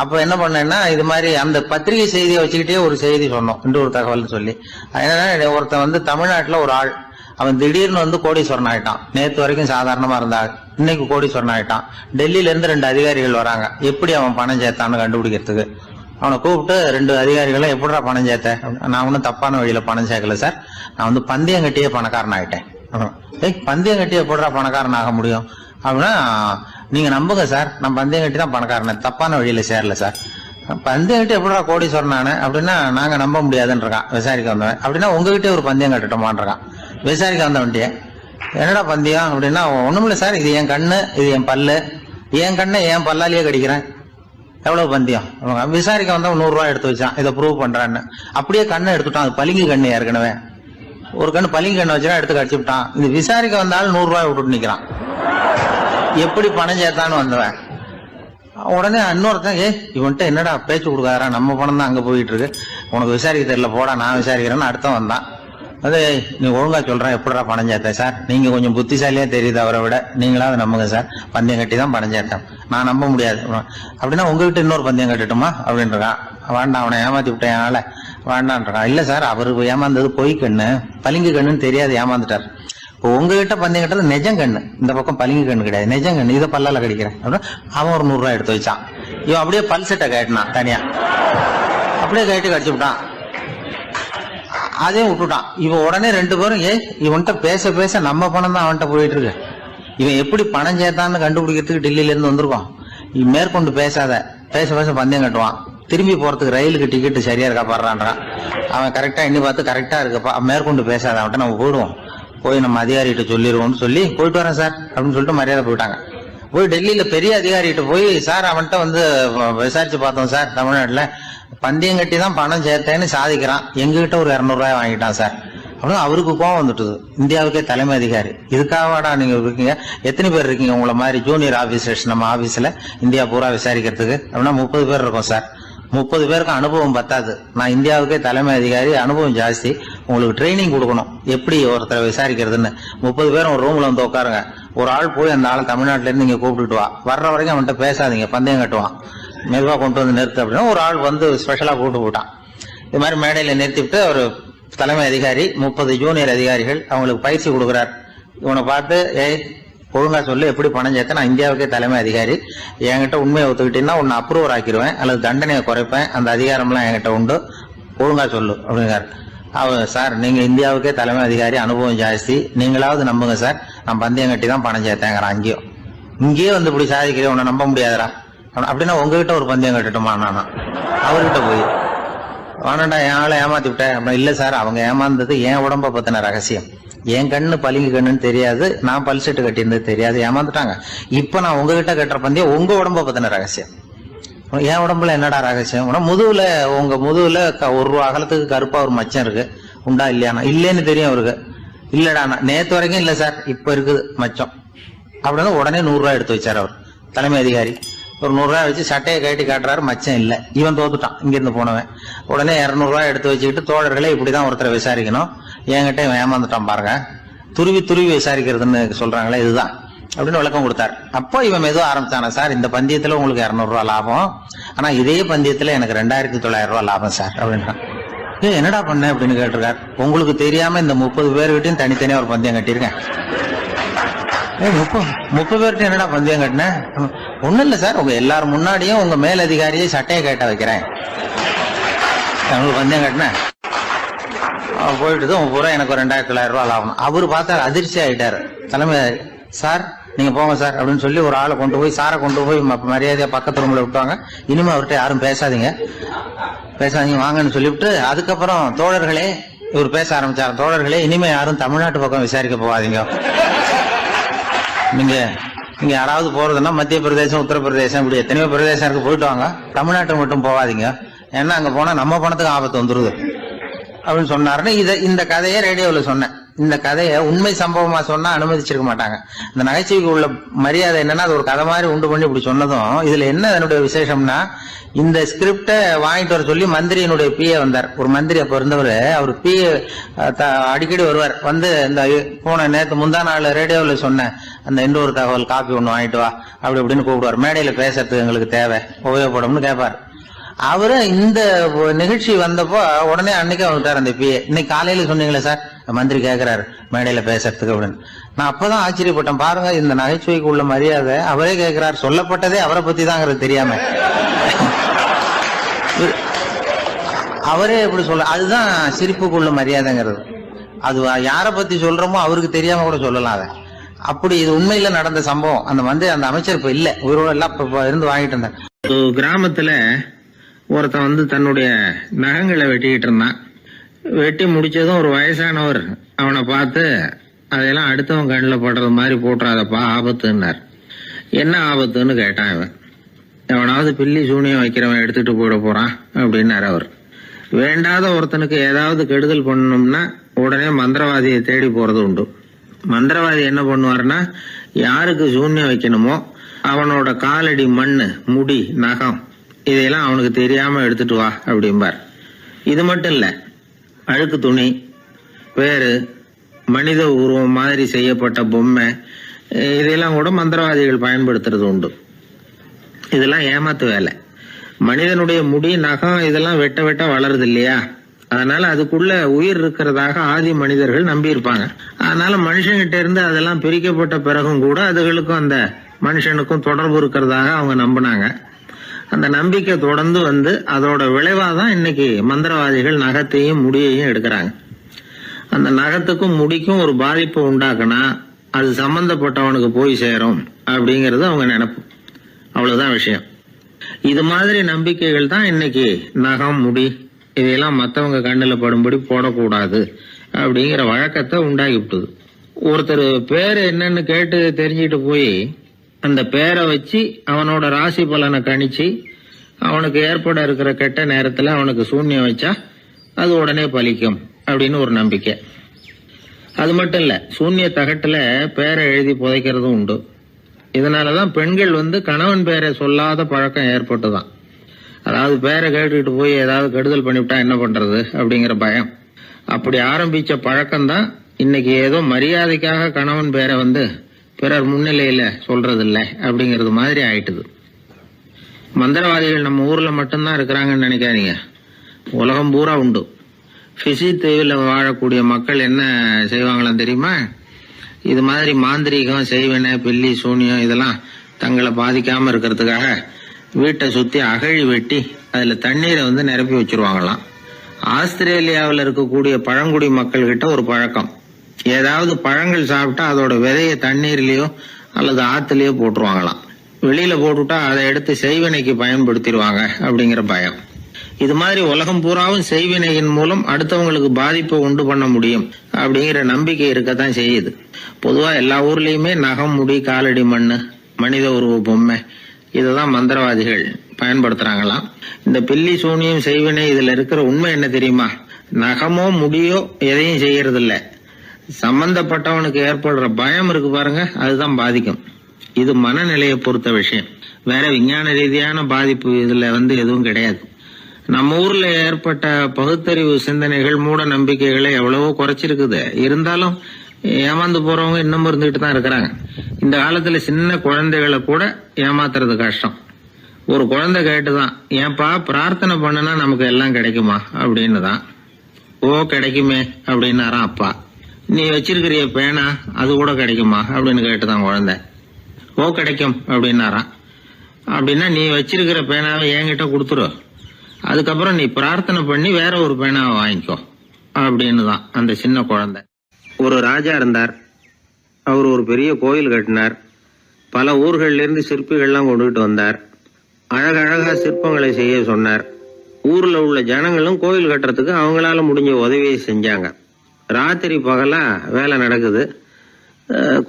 அப்ப என்ன பண்ணேன்னா, இது மாதிரி அந்த பத்திரிகை செய்தியை வச்சுக்கிட்டே ஒரு செய்தி சொன்னோம், இன்னொரு தகவல் சொல்லி. ஒருத்தன் தமிழ்நாட்டுல ஒரு ஆள், அவன் திடீர்னு கோடீஸ்வரன் ஆயிட்டான். நேத்து வரைக்கும் சாதாரணமா இருந்தா இன்னைக்கு கோடீஸ்வரன் ஆயிட்டான். டெல்லியில இருந்து 2 அதிகாரிகள் வராங்க, எப்படி அவன் பணம் சேர்த்தான்னு கண்டுபிடிக்கிறதுக்கு. அவனை கூப்பிட்டு 2 அதிகாரிகளும் எப்படிடா பணம் சேர்த்த? நான் ஒன்னும் தப்பான வழியில பணம் சேர்க்கல சார், நான் பந்தயம் கட்டியே பணக்காரன் ஆயிட்டேன். பந்தயம் கட்டியே எப்படிடா பணக்காரன் ஆக முடியும் அப்படின்னா, நீங்க நம்புங்க சார், நான் பந்தயம் கட்டி தான் பணக்காரன், தப்பான வழியில சேரல சார். பந்தயம் கட்டி எப்படிடா கோடீஸ்வரன் ஆனே அப்படின்னா, நாங்க நம்ப முடியாதுன்றான் விசாரிக்க வந்தவன். அப்படின்னா உங்ககிட்டே ஒரு பந்தயம் கட்டட்டுமான்றான் விசாரிக்க வந்தவன்ட்டிய. என்னடா பந்தயம் அப்படின்னா, ஒண்ணுமில்ல சார், இது என் கண்ணு, இது என் பல்லு, என் கண்ணை என் பல்லாலேயே கடிக்கிறேன், எவ்வளவு பந்தயம். விசாரிக்க வந்தவன் 100 ரூபாய் எடுத்து வச்சான், இதை ப்ரூவ் பண்றான்னு. அப்படியே கண்ணை எடுத்துட்டான், அது பளிங்கு கண்ணு. ஏற்கனவே ஒரு கண்ணு பளிங்கு கண்ணு வச்சுனா எடுத்து கடிச்சு விட்டான். இது விசாரிக்க வந்தாலும் 100 ரூபாய் விட்டுட்டு நிக்கிறான். எப்படி பணம் சேர்த்தான்னு வந்தவன். உடனே இன்னொருத்தன், இவன்ட்ட என்னடா பேச்சு கொடுக்காதரா, நம்ம பணம் தான் அங்க போயிட்டு இருக்கு, உனக்கு விசாரிக்க தெரியல, போடா நான் விசாரிக்கிறேன்னு அடுத்த வந்தான். அது நீ ஒழுங்கா சொல்றேன், எப்படிடா பணம் சேர்த்தேன் சார், நீங்க கொஞ்சம் புத்திசாலியா தெரியுது அவரை விட, நீங்களாவது நம்புங்க சார், பந்தயம் கட்டி தான் பணம் சேர்த்தேன், நான் நம்ப முடியாது அப்படின்னா உங்ககிட்ட இன்னொரு பந்தயம் கட்டட்டுமா அப்படின்றான். வேண்டாம், அவனை ஏமாத்தி விட்டேன் அதனால வேண்டான்றான். இல்ல சார், அவரு ஏமாந்தது பொய் கண்ணு, பளிங்கு கண்ணுன்னு தெரியாது, ஏமாந்துட்டார். இப்போ உங்ககிட்ட பந்தயம் கட்டது நெஜம் கண்ணு, இந்த பக்கம் பளிங்கு கண்ணு கிடையாது, நெஜம் கண்ணு, இதை பல்லால கடிக்கிறேன் அப்படின்னா அவன் ஒரு 100 ரூபாய் எடுத்து வச்சான். இவன் அப்படியே பல்செட்டை கேட்டினான் தனியா, அப்படியே கேட்டு கடிச்சு விட்டான். அதையும் விட்டுட்டான். இவன் உடனே 2 பேரும், இவன்கிட்ட பேச பேச நம்ம பணம் தான் அவன்கிட்ட போயிட்டு இருக்கு, இவன் எப்படி பணம் சேர்த்தான்னு கண்டுபிடிக்கிறதுக்கு டெல்லியில இருந்து வந்திருக்கோம், இவன் மேற்கொண்டு பேசாத, பேச பேச பந்தயம் கட்டுவான். திரும்பி போறதுக்கு ரயிலுக்கு டிக்கெட் சரியா இருக்கா பாடுறான்றான். அவன் கரெக்டா எண்ணி பார்த்து கரெக்டா இருக்குப்பா, மேற்கொண்டு பேசாத, அவன்கிட்ட நம்ம போயிடுவோம், போய் நம்ம அதிகாரிகிட்ட சொல்லிடுவோம்னு சொல்லி போயிட்டு வரேன் சார் அப்படின்னு சொல்லிட்டு மரியாதை போயிட்டாங்க. போய் டெல்லியில பெரிய அதிகாரிகிட்ட போய், சார் அவன்கிட்ட விசாரிச்சு பார்த்தோம் சார், தமிழ்நாட்டுல பந்தயம் கட்டி தான் பணம் சேர்த்தேன்னு சாதிக்கிறான், எங்ககிட்ட ஒரு 200 ரூபாய் வாங்கிட்டான் சார் அப்படின்னு. அவருக்கு கோவம் வந்துட்டுது. இந்தியாவுக்கே தலைமை அதிகாரி, இதுக்காகவாடா நீங்க இருக்கீங்க, எத்தனை பேர் இருக்கீங்க உங்களை மாதிரி ஜூனியர் ஆபீசர்ஸ் நம்ம ஆபீஸ்ல இந்தியா பூரா விசாரிக்கிறதுக்கு அப்படின்னா 30 பேர் இருக்கோம் சார். 30 பேருக்கு அனுபவம் பத்தாது, நான் இந்தியாவுக்கே தலைமை அதிகாரி, அனுபவம் ஜாஸ்தி, உங்களுக்கு ட்ரைனிங் கொடுக்கணும் எப்படி ஒருத்தரை விசாரிக்கிறதுன்னு. 30 பேரும் ஒரு ரூம்ல உட்காருங்க, ஒரு ஆள் போய் அந்த ஆள் தமிழ்நாட்டுல இருந்து இங்க கூப்பிட்டுட்டு வா, வர்ற வரைக்கும் அவன்கிட்ட பேசாதீங்க, பந்தயம் கட்டுவான், மெதுவா கொண்டு நிறுத்து அப்படின்னா ஒரு ஆள் ஸ்பெஷலா கூப்பிட்டு போட்டான். இது மாதிரி மேடையில நிறுத்திவிட்டு ஒரு தலைமை அதிகாரி 30 ஜூனியர் அதிகாரிகள் அவங்களுக்கு பயிற்சி கொடுக்குறார். இவனை பார்த்து, ஒழுங்கா சொல்லு, எப்படி பணம் சேர்த்த, நான் இந்தியாவுக்கே தலைமை அதிகாரி, என்கிட்ட உண்மையை ஒத்துக்கிட்டீங்கன்னா உன்னை அப்ரூவர் ஆக்கிடுவேன் அல்லது தண்டனையை குறைப்பேன், அந்த அதிகாரம்லாம் என்கிட்ட உண்டு, ஒழுங்கா சொல்லு அப்படிங்கிறார். சார், நீங்க இந்தியாவுக்கே தலைமை அதிகாரி, அனுபவம் ஜாஸ்தி, நீங்களாவது நம்புங்க சார், நான் பந்தயம் கட்டி தான் பணம் சேர்த்தேங்கிறான். இங்கேயே இப்படி சாதிக்கிறேன், உன்னை நம்ப முடியாதரா அப்படின்னா உங்ககிட்ட ஒரு பந்தயம் கட்டட்டுமா நானா அவர்கிட்ட போய் வானண்டா என் ஆளை ஏமாத்தி விட்டேன் அப்படின்னா, இல்ல சார் அவங்க ஏமாந்தது என் உடம்ப பத்தின ரகசியம். என் கண்ணு பளிங்கு கண்ணுன்னு தெரியாது, நான் பல் செட்டு கட்டியிருந்தது தெரியாது, ஏமாந்துட்டாங்க. இப்ப நான் உங்ககிட்ட கட்டுற பந்தயம் உங்க உடம்ப பத்தின ரகசியம். என் உடம்புல என்னடா ரகசியம்? முதுகுல உங்க முதுகுல 1 ரூபா அகலத்துக்கு கருப்பா ஒரு மச்சம் இருக்கு, உண்டா இல்லையானா? இல்லேன்னு தெரியும் அவருக்கு. இல்லடா நேத்து வரைக்கும் இல்ல சார், இப்ப இருக்குது மச்சம் அப்படின்னு உடனே 100 ரூபாய் எடுத்து வச்சார் அவர் தலைமை அதிகாரி. ஒரு 100 ரூபாய் வச்சு சட்டையை கட்டி காட்டுறாரு, மச்சம் இல்ல. இவன் தோத்துட்டான் இங்கிருந்து போனவன். உடனே 200 ரூபாய் எடுத்து வச்சுக்கிட்டு, தோழர்களே இப்படிதான் ஒருத்தரை விசாரிக்கணும், என்கிட்ட இவன் ஏமாந்துட்டான் பாருங்க, துருவி துருவி விசாரிக்கிறதுன்னு சொல்றாங்களே இதுதான் அப்படின்னு விளக்கம் கொடுத்தாரு. அப்போ இவன் மெதுவா ஆரம்பிச்சானா, சார் இந்த பந்தயத்துல உங்களுக்கு 200 ரூபாய் லாபம், ஆனா இதே பந்தயத்துல எனக்கு 2900 ரூபாய் லாபம் சார் அப்படின்றான். என்னடா பண்ண அப்படின்னு கேட்டிருக்காரு. உங்களுக்கு தெரியாம இந்த 30 பேர்கிட்டையும் தனித்தனியா ஒரு பந்தயம் கட்டியிருக்கேன். 30 பேர்கிட்ட என்னடா பந்தயம் கட்டினேன்? ஒண்ணும் இல்ல சார், உங்க எல்லாரும் முன்னாடியும் உங்க மேல் அதிகாரியை சட்டையை கேட்ட வைக்கிறேன், உங்களுக்கு பந்தயம் கட்டினேன். போயிட்டு பூரா எனக்கு 2900 ரூபாய் லாபம். அவரு பார்த்தா அதிர்ச்சி ஆயிட்டாரு. தலைமை, சார் நீங்க போங்க சார் அப்படின்னு சொல்லி ஒரு ஆளை கொண்டு போய், சாரை கொண்டு போய் மரியாதையா பக்கத்து ரூம்ல விட்டாங்க. இனிமே அவர்கிட்ட யாரும் பேசாதீங்க வாங்கன்னு சொல்லிவிட்டு, அதுக்கப்புறம் தோழர்களே, இவர் பேச ஆரம்பிச்சார், தோழர்களே இனிமே யாரும் தமிழ்நாட்டு பக்கம் விசாரிக்க போகாதீங்க. நீங்க யாராவது போறதுன்னா மத்திய பிரதேசம், உத்தரப்பிரதேசம், இப்படி எத்தனையோ பிரதேசம் இருக்கு, போயிட்டு வாங்க, தமிழ்நாட்டுக்கு மட்டும் போகாதீங்க, ஏன்னா அங்க போனா நம்ம பணத்துக்கு ஆபத்து வந்துருது அப்படின்னு சொன்னாருன்னு இந்த கதையை ரேடியோவில் சொன்னேன். இந்த கதையை உண்மை சம்பவமா சொன்னா அனுமதிச்சிருக்க மாட்டாங்க. இந்த நகைச்சுவைக்கு உள்ள மரியாதை என்னன்னா, அது ஒரு கதை மாதிரி உண்டு பண்ணி இப்படி சொன்னதும், இதுல என்ன என்னுடைய விசேஷம்னா, இந்த ஸ்கிரிப்ட வாங்கிட்டு வர சொல்லி மந்திரியினுடைய பிஏ வந்தார். ஒரு மந்திரி அப்ப இருந்தவர், அவர் பிஏ அடிக்கடி வருவார். வந்து இந்த போன நேற்று முந்தா நாள் ரேடியோவில் சொன்ன அந்த இன்னொரு தகவல் காப்பி ஒண்ணு வாங்கிட்டு வா அப்படி இப்படின்னு கூப்பிடுவார். மேடையில பேசுறதுக்கு எங்களுக்கு தேவை, உபயோகப்படும்னு கேட்பார். அவரு இந்த நிகழ்ச்சி வந்தப்போ உடனே அன்னைக்கு வந்துட்டார் அந்த பிஏ. இன்னைக்கு காலையில சொன்னீங்களே சார், மந்திரி கேட்கிறாரு மேடையில பேசுறதுக்கு அப்படின்னு. நான் அப்பதான் ஆச்சரியப்பட்டேன். பாருங்க, இந்த நகைச்சுவைக்கு உள்ள மரியாதை. அவரே கேட்கிறார், சொல்லப்பட்டதே அவரை பத்தி தாங்கிறது தெரியாம அவரே எப்படி சொல்ல. அதுதான் சிரிப்புக்குள்ள மரியாதைங்கிறது. அது யாரை பத்தி சொல்றோமோ அவருக்கு தெரியாம கூட சொல்லலாம் அதை. அப்படி இது உண்மையில நடந்த சம்பவம். அந்த அமைச்சர் இப்ப இல்ல, உயிரோட எல்லாம் இருந்து வாங்கிட்டு இருந்தார். கிராமத்துல ஒருத்தன் தன்னுடைய நகங்களை வெட்டிக்கிட்டு இருந்தான். வெட்டி முடிச்சதும் ஒரு வயசானவர் அவனை பார்த்து, அதெல்லாம் அடுத்தவன் கண்ணில் படுறது மாதிரி போட்டுறாதப்பா, ஆபத்துன்னார். என்ன ஆபத்துன்னு கேட்டான் இவன். எவனாவது பில்லி சூனியம் வைக்கிறவன் எடுத்துட்டு போயிட போறான் அப்படின்னாரு அவர். வேண்டாத ஒருத்தனுக்கு ஏதாவது கெடுதல் பண்ணணும்னா உடனே மந்திரவாதியை தேடி போறது உண்டு. மந்திரவாதி என்ன பண்ணுவாருன்னா, யாருக்கு சூன்யம் வைக்கணுமோ அவனோட காலடி மண்ணு, முடி, நகம் இதையெல்லாம் அவனுக்கு தெரியாம எடுத்துட்டு வா அப்படிம்பார். இது மட்டும் இல்ல, அழுக்கு துணி, பேரு, மனித உருவம் மாதிரி செய்யப்பட்ட பொம்மை, இதெல்லாம் கூட மந்திரவாதிகள் பயன்படுத்துறது உண்டு. இதெல்லாம் ஏமாத்து வேலை. மனிதனுடைய முடி, நகம் இதெல்லாம் வெட்ட வெட்ட வளருது இல்லையா, அதனால அதுக்குள்ள உயிர் இருக்கிறதாக ஆதி மனிதர்கள் நம்பி இருப்பாங்க. அதனால மனுஷங்கிட்ட இருந்து அதெல்லாம் பிரிக்கப்பட்ட பிறகும் கூட அதுகளுக்கும் அந்த மனுஷனுக்கும் தொடர்பு இருக்கிறதாக அவங்க நம்பினாங்க. அந்த நம்பிக்கை தொடர்ந்து அதோட விளைவாதான் இன்னைக்கு மந்திரவாதிகள் நகத்தையும் முடியையும் எடுக்கிறாங்க. அந்த நகத்துக்கும் முடிக்கும் ஒரு பாதிப்பை உண்டாக்குனா அது சம்பந்தப்பட்டவனுக்கு போய் சேரும் அப்படிங்கறது அவங்க நினைப்பு. அவ்வளவுதான் விஷயம். இது மாதிரி நம்பிக்கைகள் தான் இன்னைக்கு நகம், முடி இதையெல்லாம் மற்றவங்க கண்ணில் படும்படி போடக்கூடாது அப்படிங்கிற வழக்கத்தை உண்டாகி விட்டுது. ஒருத்தர் பேரு என்னன்னு கேட்டு தெரிஞ்சுட்டு போய் அந்த பேரை வச்சு அவனோட ராசி பலனை கணிச்சு அவனுக்கு ஏற்பட இருக்கிற கெட்ட நேரத்துல அவனுக்கு சூன்யம் வச்சா அது உடனே பலிக்கும் அப்படின்னு ஒரு நம்பிக்கை. அது மட்டும் இல்ல, சூன்ய தகட்டுல பேரை எழுதி புதைக்கிறதும் உண்டு. இதனாலதான் பெண்கள் கணவன் பேரை சொல்லாத பழக்கம் ஏற்பட்டுதான். அதாவது பேரை கேட்டுக்கிட்டு போய் ஏதாவது கெடுதல் பண்ணிவிட்டா என்ன பண்றது அப்படிங்கிற பயம். அப்படி ஆரம்பிச்ச பழக்கம்தான் இன்னைக்கு ஏதோ மரியாதைக்காக கணவன் பேரை பிறர் முன்னிலையில சொல்றது இல்லை அப்படிங்கறது மாதிரி ஆயிட்டுது. மந்திரவாதிகள் நம்ம ஊர்ல மட்டும்தான் இருக்கிறாங்கன்னு நினைக்காதீங்க, உலகம் பூரா உண்டு. பிசி தீவில் வாழக்கூடிய மக்கள் என்ன செய்வாங்களாம் தெரியுமா? இது மாதிரி மாந்திரீகம், செய்வன, பில்லி, சூனியம் இதெல்லாம் தங்களை பாதிக்காம இருக்கிறதுக்காக வீட்டை சுத்தி அகழி வெட்டி அதுல தண்ணீரை நிரப்பி வச்சிருவாங்களாம். ஆஸ்திரேலியாவில் இருக்கக்கூடிய பழங்குடி மக்கள் கிட்ட ஒரு பழக்கம், ஏதாவது பழங்கள் சாப்பிட்டா அதோட விதைய தண்ணீர்லயோ அல்லது ஆத்துலயோ போட்டுருவாங்களாம். வெளியில போட்டுட்டா அதை எடுத்து செய்வனைக்கு பயன்படுத்திடுவாங்க அப்படிங்கிற பயம். இது மாதிரி உலகம் பூராவும் செய்வினையின் மூலம் அடுத்தவங்களுக்கு பாதிப்பை உண்டு பண்ண முடியும் அப்படிங்கிற நம்பிக்கை இருக்கத்தான் செய்யுது. பொதுவா எல்லா ஊர்லயுமே நகம், முடி, காலடி மண்ணு, மனித உருவ பொம்மை இததான் மந்திரவாதிகள் பயன்படுத்துறாங்களாம். இந்த பில்லி, சூனியம், செய்வினை இதுல இருக்கிற உண்மை என்ன தெரியுமா? நகமோ முடியோ எதையும் செய்யறது இல்ல. சம்பந்தப்பட்டவனுக்கு ஏற்படுற பயம் இருக்கு பாருங்க, அதுதான் பாதிக்கும். இது மனநிலையை பொறுத்த விஷயம். வேற விஞ்ஞான ரீதியான பாதிப்பு இதுல எதுவும் கிடையாது. நம்ம ஊர்ல ஏற்பட்ட பகுத்தறிவு சிந்தனைகள், மூட நம்பிக்கைகளை எவ்வளவோ குறைச்சிருக்குது. இருந்தாலும் ஏமாந்து போறவங்க இன்னும் இருந்துகிட்டு தான் இருக்கிறாங்க. இந்த காலத்துல சின்ன குழந்தைகளை கூட ஏமாத்துறது கஷ்டம். ஒரு குழந்தை கேட்டுதான், ஏன்பா பிரார்த்தனை பண்ணுனா நமக்கு எல்லாம் கிடைக்குமா அப்படின்னு தான். ஓ கிடைக்குமே அப்படின்னாராம் அப்பா. நீ வச்சிருக்கிறிய பேனா அது கூட கிடைக்குமா அப்படின்னு கேட்டுதான் குழந்தை. ஓ கிடைக்கும் அப்படின்னாராம். அப்படின்னா நீ வச்சிருக்கிற பேனாவை என்கிட்ட கொடுத்துரு, அதுக்கப்புறம் நீ பிரார்த்தனை பண்ணி வேற ஒரு பேனாவை வாங்கிக்கோ அப்படின்னு தான் அந்த சின்ன குழந்தை. ஒரு ராஜா இருந்தார். அவர் ஒரு பெரிய கோயில் கட்டினார். பல ஊர்கள்ல இருந்து சிற்பிகள்லாம் கொண்டுகிட்டு வந்தார். அழகழகா சிற்பங்களை செய்ய சொன்னார். ஊர்ல உள்ள ஜனங்களும் கோயில் கட்டுறதுக்கு அவங்களால முடிஞ்ச உதவியை செஞ்சாங்க. ராத்திரி பகலா வேலை நடக்குது.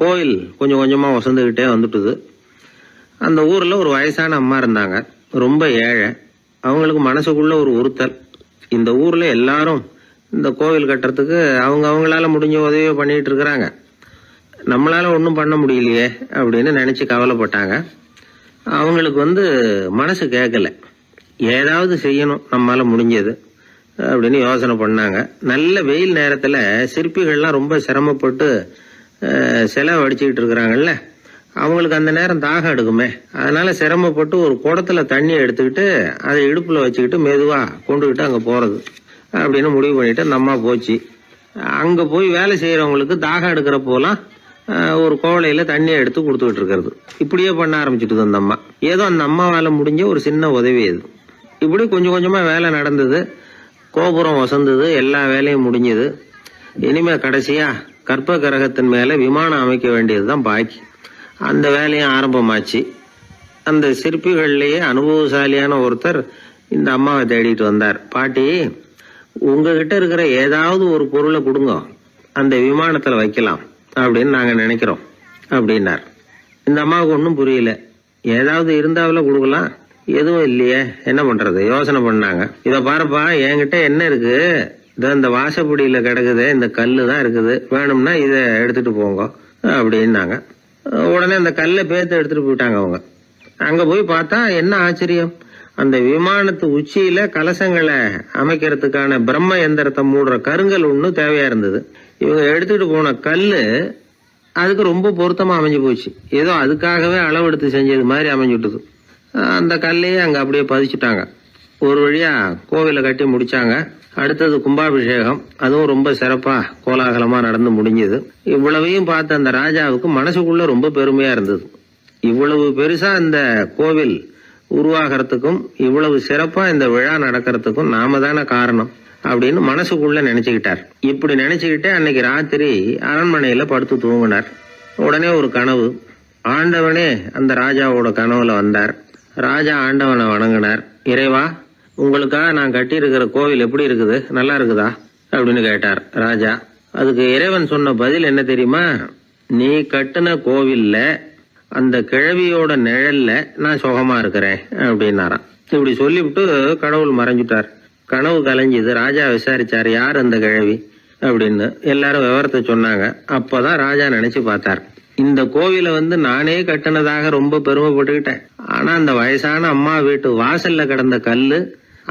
கோயில் கொஞ்சம் கொஞ்சமா வசந்துகிட்டே வந்துட்டுது. அந்த ஊர்ல ஒரு வயசான அம்மா இருந்தாங்க, ரொம்ப ஏழை. அவங்களுக்கு மனசுக்குள்ள ஒரு உறுத்தல், இந்த ஊர்ல எல்லாரும் இந்த கோவில் கட்டுறதுக்கு அவங்களால முடிஞ்ச உதவியை பண்ணிட்டு இருக்கிறாங்க, நம்மளால ஒன்றும் பண்ண முடியலையே அப்படின்னு நினைச்சு கவலைப்பட்டாங்க. அவங்களுக்கு மனசு கேட்கல, ஏதாவது செய்யணும் நம்மளால முடிஞ்சது அப்படின்னு யோசனை பண்ணாங்க. நல்ல வெயில் நேரத்துல சிற்பிகள்லாம் ரொம்ப சிரமப்பட்டு சிலை வடிச்சுக்கிட்டு இருக்கிறாங்கல்ல, அவங்களுக்கு அந்த நேரம் தாகம் எடுக்குமே. அதனால சிரமப்பட்டு ஒரு குடத்துல தண்ணி எடுத்துக்கிட்டு அதை இடுப்புல வச்சுக்கிட்டு மெதுவா கொண்டுகிட்டு அங்க போறது அப்படின்னு முடிவு பண்ணிட்டு அந்த அம்மா போச்சு. அங்க போய் வேலை செய்யறவங்களுக்கு தாகம் எடுக்கிற போலாம் ஒரு கோவலையில தண்ணியை எடுத்து கொடுத்துக்கிட்டு இருக்கிறது. இப்படியே பண்ண ஆரம்பிச்சுட்டு அந்த அம்மா. ஏதோ அந்த அம்மாவால முடிஞ்ச ஒரு சின்ன உதவி அது. இப்படி கொஞ்சம் கொஞ்சமா வேலை நடந்தது. கோபுரம் வசந்தது, எல்லா வேலையும் முடிஞ்சது. இனிமே கடைசியா கற்ப கிரகத்தின் மேல விமானம் அமைக்க வேண்டியதுதான் பாக்கி. அந்த வேலையும் ஆரம்பமாச்சு. அந்த சிற்பிகள்லயே அனுபவசாலியான ஒருத்தர் இந்த அம்மாவை தேடிட்டு வந்தார். பாட்டி, உங்ககிட்ட இருக்கிற ஏதாவது ஒரு பொருளை கொடுங்க, அந்த விமானத்துல வைக்கலாம் அப்படின்னு நாங்க நினைக்கிறோம் அப்படின்னார். இந்த அம்மாவுக்கு ஒன்றும் புரியல. ஏதாவது இருந்தாவில கொடுக்கலாம், எதுவும் இல்லையே, என்ன பண்றது யோசனை பண்ணாங்க. இத பாருப்பா, என்கிட்ட என்ன இருக்கு, இந்த வாசப்படியில கிடக்குது, இந்த கல்லு தான் இருக்குது, வேணும்னா இத எடுத்துட்டு போங்க அப்படின்னாங்க. உடனே அந்த கல்லை பேத்து எடுத்துட்டு போயிட்டாங்க அவங்க. அங்க போய் பார்த்தா என்ன ஆச்சரியம், அந்த விமானத்து உச்சியில கலசங்களை அமைக்கிறதுக்கான பிரம்ம எந்திரத்தை மூடுற கருங்கல் ஒண்ணு தேவையா இருந்தது. இவங்க எடுத்துட்டு போன கல்லு அதுக்கு ரொம்ப பொருத்தமா அமைஞ்சு போச்சு. ஏதோ அதுக்காகவே அளவெடுத்து செஞ்சது மாதிரி அமைஞ்சுட்டுது. அந்த கல்லையே அங்க அப்படியே பதிச்சுட்டாங்க. ஒரு வழியா கோவிலை கட்டி முடிச்சாங்க. அடுத்தது கும்பாபிஷேகம், அதுவும் ரொம்ப சிறப்பா கோலாகலமா நடந்து முடிஞ்சது. இவ்வளவையும் பார்த்த அந்த ராஜாவுக்கு மனசுக்குள்ள ரொம்ப பெருமையா இருந்தது. இவ்வளவு பெருசா இந்த கோவில் உருவாகிறதுக்கும் இவ்வளவு சிறப்பா இந்த விழா நடக்கிறதுக்கும் நாம தானே காரணம் அப்படின்னு மனசுக்குள்ள நினைச்சுக்கிட்டார். இப்படி நினைச்சுக்கிட்டே அன்னைக்கு ராத்திரி அரண்மனையில படுத்து தூங்கினார். உடனே ஒரு கனவு. ஆண்டவனே அந்த ராஜாவோட கனவுல வந்தார். ராஜா ஆண்டவனை வணங்கினார். இறைவா, உங்களுக்காக நான் கட்டி இருக்கிற கோவில் எப்படி இருக்குது, நல்லா இருக்குதா அப்படின்னு கேட்டார் ராஜா. அதுக்கு இறைவன் சொன்ன பதில் என்ன தெரியுமா? நீ கட்டின கோவில்ல அந்த கிழவியோட நிழல்ல நான் சுகமா இருக்கிறேன் அப்படின்னாராம். இப்படி சொல்லிவிட்டு கடவுள் மறைஞ்சுட்டார். கனவு கலைஞ்சுது. ராஜா விசாரிச்சார், யார் அந்த கிழவி அப்படின்னு. எல்லாரும் விவரத்தை சொன்னாங்க. அப்பதான் ராஜா நினைச்சு பார்த்தார், இந்த கோவிலை நானே கட்டினதாக ரொம்ப பெருமைப்பட்டுக்கிட்டேன். ஆனா அந்த வயசான அம்மா வீட்டு வாசல்ல கிடந்த கல்லு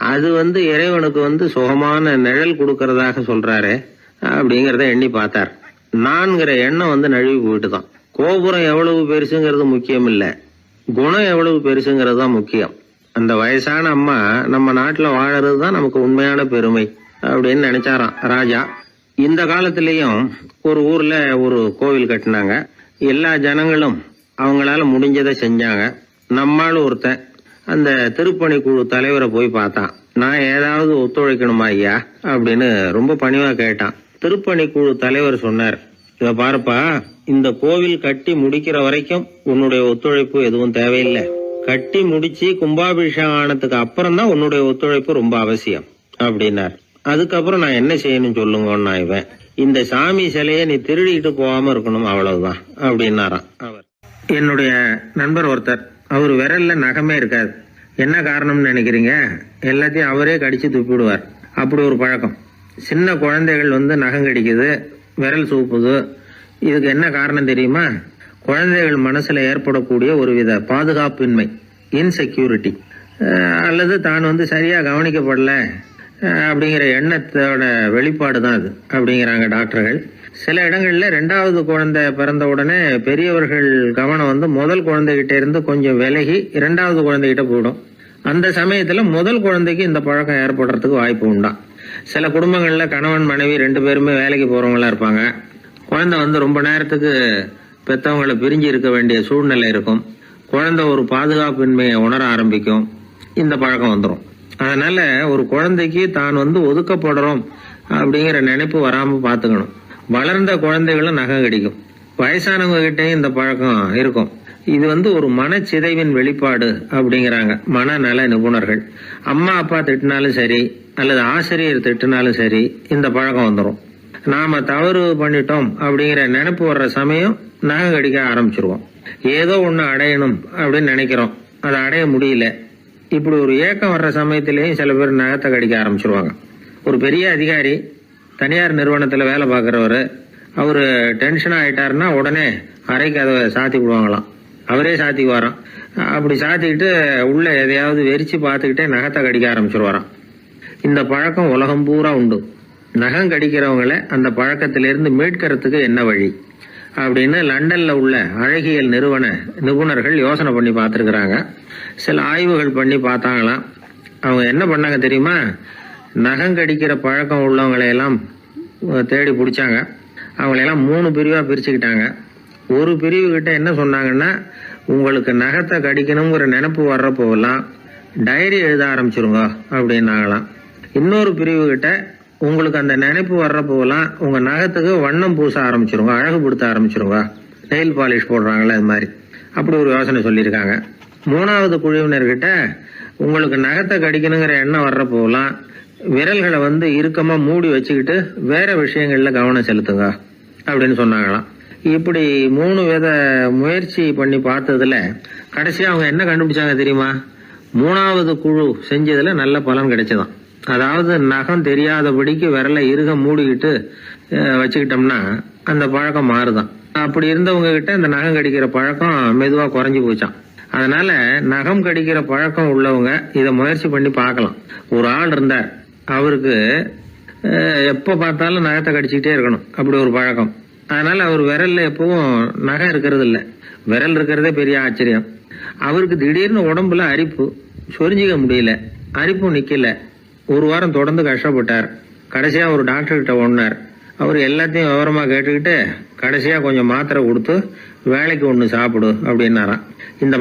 அது இறைவனுக்கு சுகமான நிழல் கொடுக்கறதாக சொல்றாரு அப்படிங்கறத எண்ணி பார்த்தார். நான்கிற எண்ணம் நழுவி போயிட்டுதான். கோபுரம் எவ்வளவு பெருசுங்கிறது முக்கியம் இல்ல, குணம் எவ்வளவு பெருசுங்கிறது தான் முக்கியம். அந்த வயசான அம்மா நம்ம நாட்டுல வாழறது தான் நமக்கு உண்மையான பெருமை அப்படின்னு நினைச்சாராம் ராஜா. இந்த காலத்திலயும் ஒரு ஊர்ல ஒரு கோவில் கட்டினாங்க. எல்லா ஜனங்களும் அவங்களால முடிஞ்சதை செஞ்சாங்க. நம்மால் ஒருத்தன் அந்த திருப்பணி குழு தலைவரை போய் பார்த்தான். நான் ஏதாவது ஒத்துழைக்கணுமா ஐயா அப்படின்னு ரொம்ப பணிவா கேட்டான். திருப்பணி குழு தலைவர் சொன்னார், இத பாருப்பா, இந்த கோவில் கட்டி முடிக்கிற வரைக்கும் உன்னுடைய ஒத்துழைப்பு எதுவும் தேவையில்லை. கட்டி முடிச்சு கும்பாபிஷேகம் ஆனதுக்கு அப்புறம் தான் உன்னுடைய ஒத்துழைப்பு ரொம்ப அவசியம் அப்படின்னார். அதுக்கப்புறம் நான் என்ன செய்யணும் சொல்லுங்கன்னா இவன், இந்த சாமி சிலையை நீ திருடிட்டு போகாம இருக்கணும் அவ்வளவுதான் அப்படின்னாராம் அவர். என்னுடைய நண்பர் ஒருத்தர், அவர் விரல்ல நகமே இருக்காது. என்ன காரணம்னு நினைக்கிறீங்க? எல்லாத்தையும் அவரே கடிச்சு துப்பிடுவார். அப்படி ஒரு பழக்கம். சின்ன குழந்தைகள் நகம் கடிக்குது, விரல் சூப்புது. இதுக்கு என்ன காரணம் தெரியுமா? குழந்தைகள் மனசுல ஏற்படக்கூடிய ஒருவித பாதுகாப்பின்மை, இன்செக்யூரிட்டி, அல்லது தான் சரியா கவனிக்கப்படல அப்படிங்கிற எண்ணத்தோட வெளிப்பாடு தான் அது அப்படிங்கிறாங்க டாக்டர்கள். சில இடங்கள்ல 2வது குழந்தை பிறந்த உடனே பெரியவர்கள் கவனம் முதல் குழந்தைகிட்ட இருந்து கொஞ்சம் விலகி 2வது குழந்தைகிட்ட போயிடும். அந்த சமயத்துல முதல் குழந்தைக்கு இந்த பழக்கம் ஏற்படுறதுக்கு வாய்ப்பு உண்டா. சில குடும்பங்கள்ல கணவன் மனைவி 2 பேருமே வேலைக்கு போறவங்களா இருப்பாங்க. குழந்தை ரொம்ப நேரத்துக்கு பெத்தவங்களை பிரிஞ்சு இருக்க வேண்டிய சூழ்நிலை இருக்கும். குழந்தை ஒரு பாதுகாப்பின்மையை உணர ஆரம்பிக்கும். இந்த பழக்கம் வந்துடும். அதனால ஒரு குழந்தைக்கு தான் ஒதுக்கப்படுறோம் அப்படிங்கிற நினைப்பு வராம பாத்துக்கணும். வளர்ந்த குழந்தைகளும் நகம் கடிக்கும். வயசானவங்க கிட்டையும் இந்த பழக்கம் இருக்கும். இது ஒரு மனச்சிதைவின் வெளிப்பாடு அப்படிங்கிறாங்க மனநல நிபுணர்கள். அம்மா அப்பா திட்டினாலும் சரி, அல்லது ஆசிரியர் திட்டினாலும் சரி, இந்த பழக்கம் வந்துடும். நாம தவறு பண்ணிட்டோம் அப்படிங்கிற நினைப்பு வர்ற சமயம் நகம் கடிக்க ஆரம்பிச்சிருவோம். ஏதோ ஒண்ணு அடையணும் அப்படின்னு நினைக்கிறோம், அதை அடைய முடியல. இப்படி ஒரு ஏக்கம் வர்ற சமயத்திலேயும் சில பேர் நகத்தை கடிக்க ஆரம்பிச்சிருவாங்க. ஒரு பெரிய அதிகாரி, தனியார் நிறுவனத்துல வேலை பார்க்கிறவரு, அவரு டென்ஷன் ஆயிட்டாருன்னா உடனே அறைக்கு அதை சாத்தி விடுவாங்களாம். அவரே சாத்திக்குவாராம். அப்படி சாத்திக்கிட்டு உள்ள எதையாவது வெறிச்சு பார்த்துக்கிட்டே நகத்தை கடிக்க ஆரம்பிச்சிருவாராம். இந்த பழக்கம் உலகம் பூரா உண்டு. நகம் கடிக்கிறவங்களை அந்த பழக்கத்திலிருந்து மீட்கிறதுக்கு என்ன வழி அப்படின்னு லண்டன்ல உள்ள அழகியல் நிறுவன நிபுணர்கள் யோசனை பண்ணி பார்த்துருக்குறாங்க. சில ஆய்வுகள் பண்ணி பார்த்தாங்களாம். அவங்க என்ன பண்ணாங்க தெரியுமா? நகம் கடிக்கிற பழக்கம் உள்ளவங்களையெல்லாம் தேடி பிடிச்சாங்க. அவங்களையெல்லாம் 3 பிரிவா பிரிச்சுக்கிட்டாங்க. ஒரு பிரிவு கிட்ட என்ன சொன்னாங்கன்னா, உங்களுக்கு நகத்தை கடிக்கணுங்கிற நினைப்பு வர்றப்போவெல்லாம் டைரி எழுத ஆரம்பிச்சிருங்க அப்படின்னாங்களாம். இன்னொரு பிரிவு கிட்ட, உங்களுக்கு அந்த நினைப்பு வர்றப்போவெல்லாம் உங்க நகத்துக்கு வண்ணம் பூச ஆரம்பிச்சிருங்க, அழகுபடுத்த ஆரம்பிச்சிருங்க, நெயில் பாலிஷ் போடுறாங்களே அது மாதிரி. அப்படி ஒரு யோசனை சொல்லியிருக்காங்க. 3வது குழுவினர்கிட்ட, உங்களுக்கு நகத்தை கடிக்கணுங்கிற எண்ணம் வர்றப்போவெல்லாம் விரல்களை இறுக்கமா மூடி வச்சுக்கிட்டு வேற விஷயங்கள்ல கவனம் செலுத்துங்க அப்படின்னு சொன்னாங்களாம். இப்படி 3 வித முயற்சி பண்ணி பார்த்ததுல கடைசியா அவங்க என்ன கண்டுபிடிச்சாங்க தெரியுமா? 3வது குழு செஞ்சதுல நல்ல பலன் கிடைச்சதாம். அதாவது நகம் தெரியாதபடிக்கு விரலை இறுக மூடிக்கிட்டு வச்சுக்கிட்டோம்னா அந்த பழக்கம் மாறுதான். அப்படி இருந்தவங்க கிட்ட இந்த நகம் கடிக்கிற பழக்கம் மெதுவா குறைஞ்சு போச்சான். அதனால நகம் கடிக்கிற பழக்கம் உள்ளவங்க இதை முயற்சி பண்ணி பார்க்கலாம். ஒரு ஆள் இருந்தார், அவருக்கு எப்ப பார்த்தாலும் நகத்தை கடிச்சுக்கிட்டே இருக்கணும், அப்படி ஒரு பழக்கம். அதனால அவர் விரல்ல எப்பவும் நகம் இருக்கிறது இல்ல, விரல் இருக்கிறதே பெரிய ஆச்சரியம். அவருக்கு திடீர்னு உடம்புல அரிப்பு, சொரிஞ்சிக்க முடியல, அரிப்பும் நிக்கல. 1 வாரம் தொடர்ந்து கஷ்டப்பட்டார். கடைசியா ஒரு டாக்டர் கிட்ட ஓடினார். அவர் எல்லாத்தையும் விவரமா கேட்டுக்கிட்டு கடைசியா கொஞ்சம் மாத்திரை கொடுத்து வேலைக்கு ஒண்ணு சாப்பிடு அப்படின்னாராம். இந்த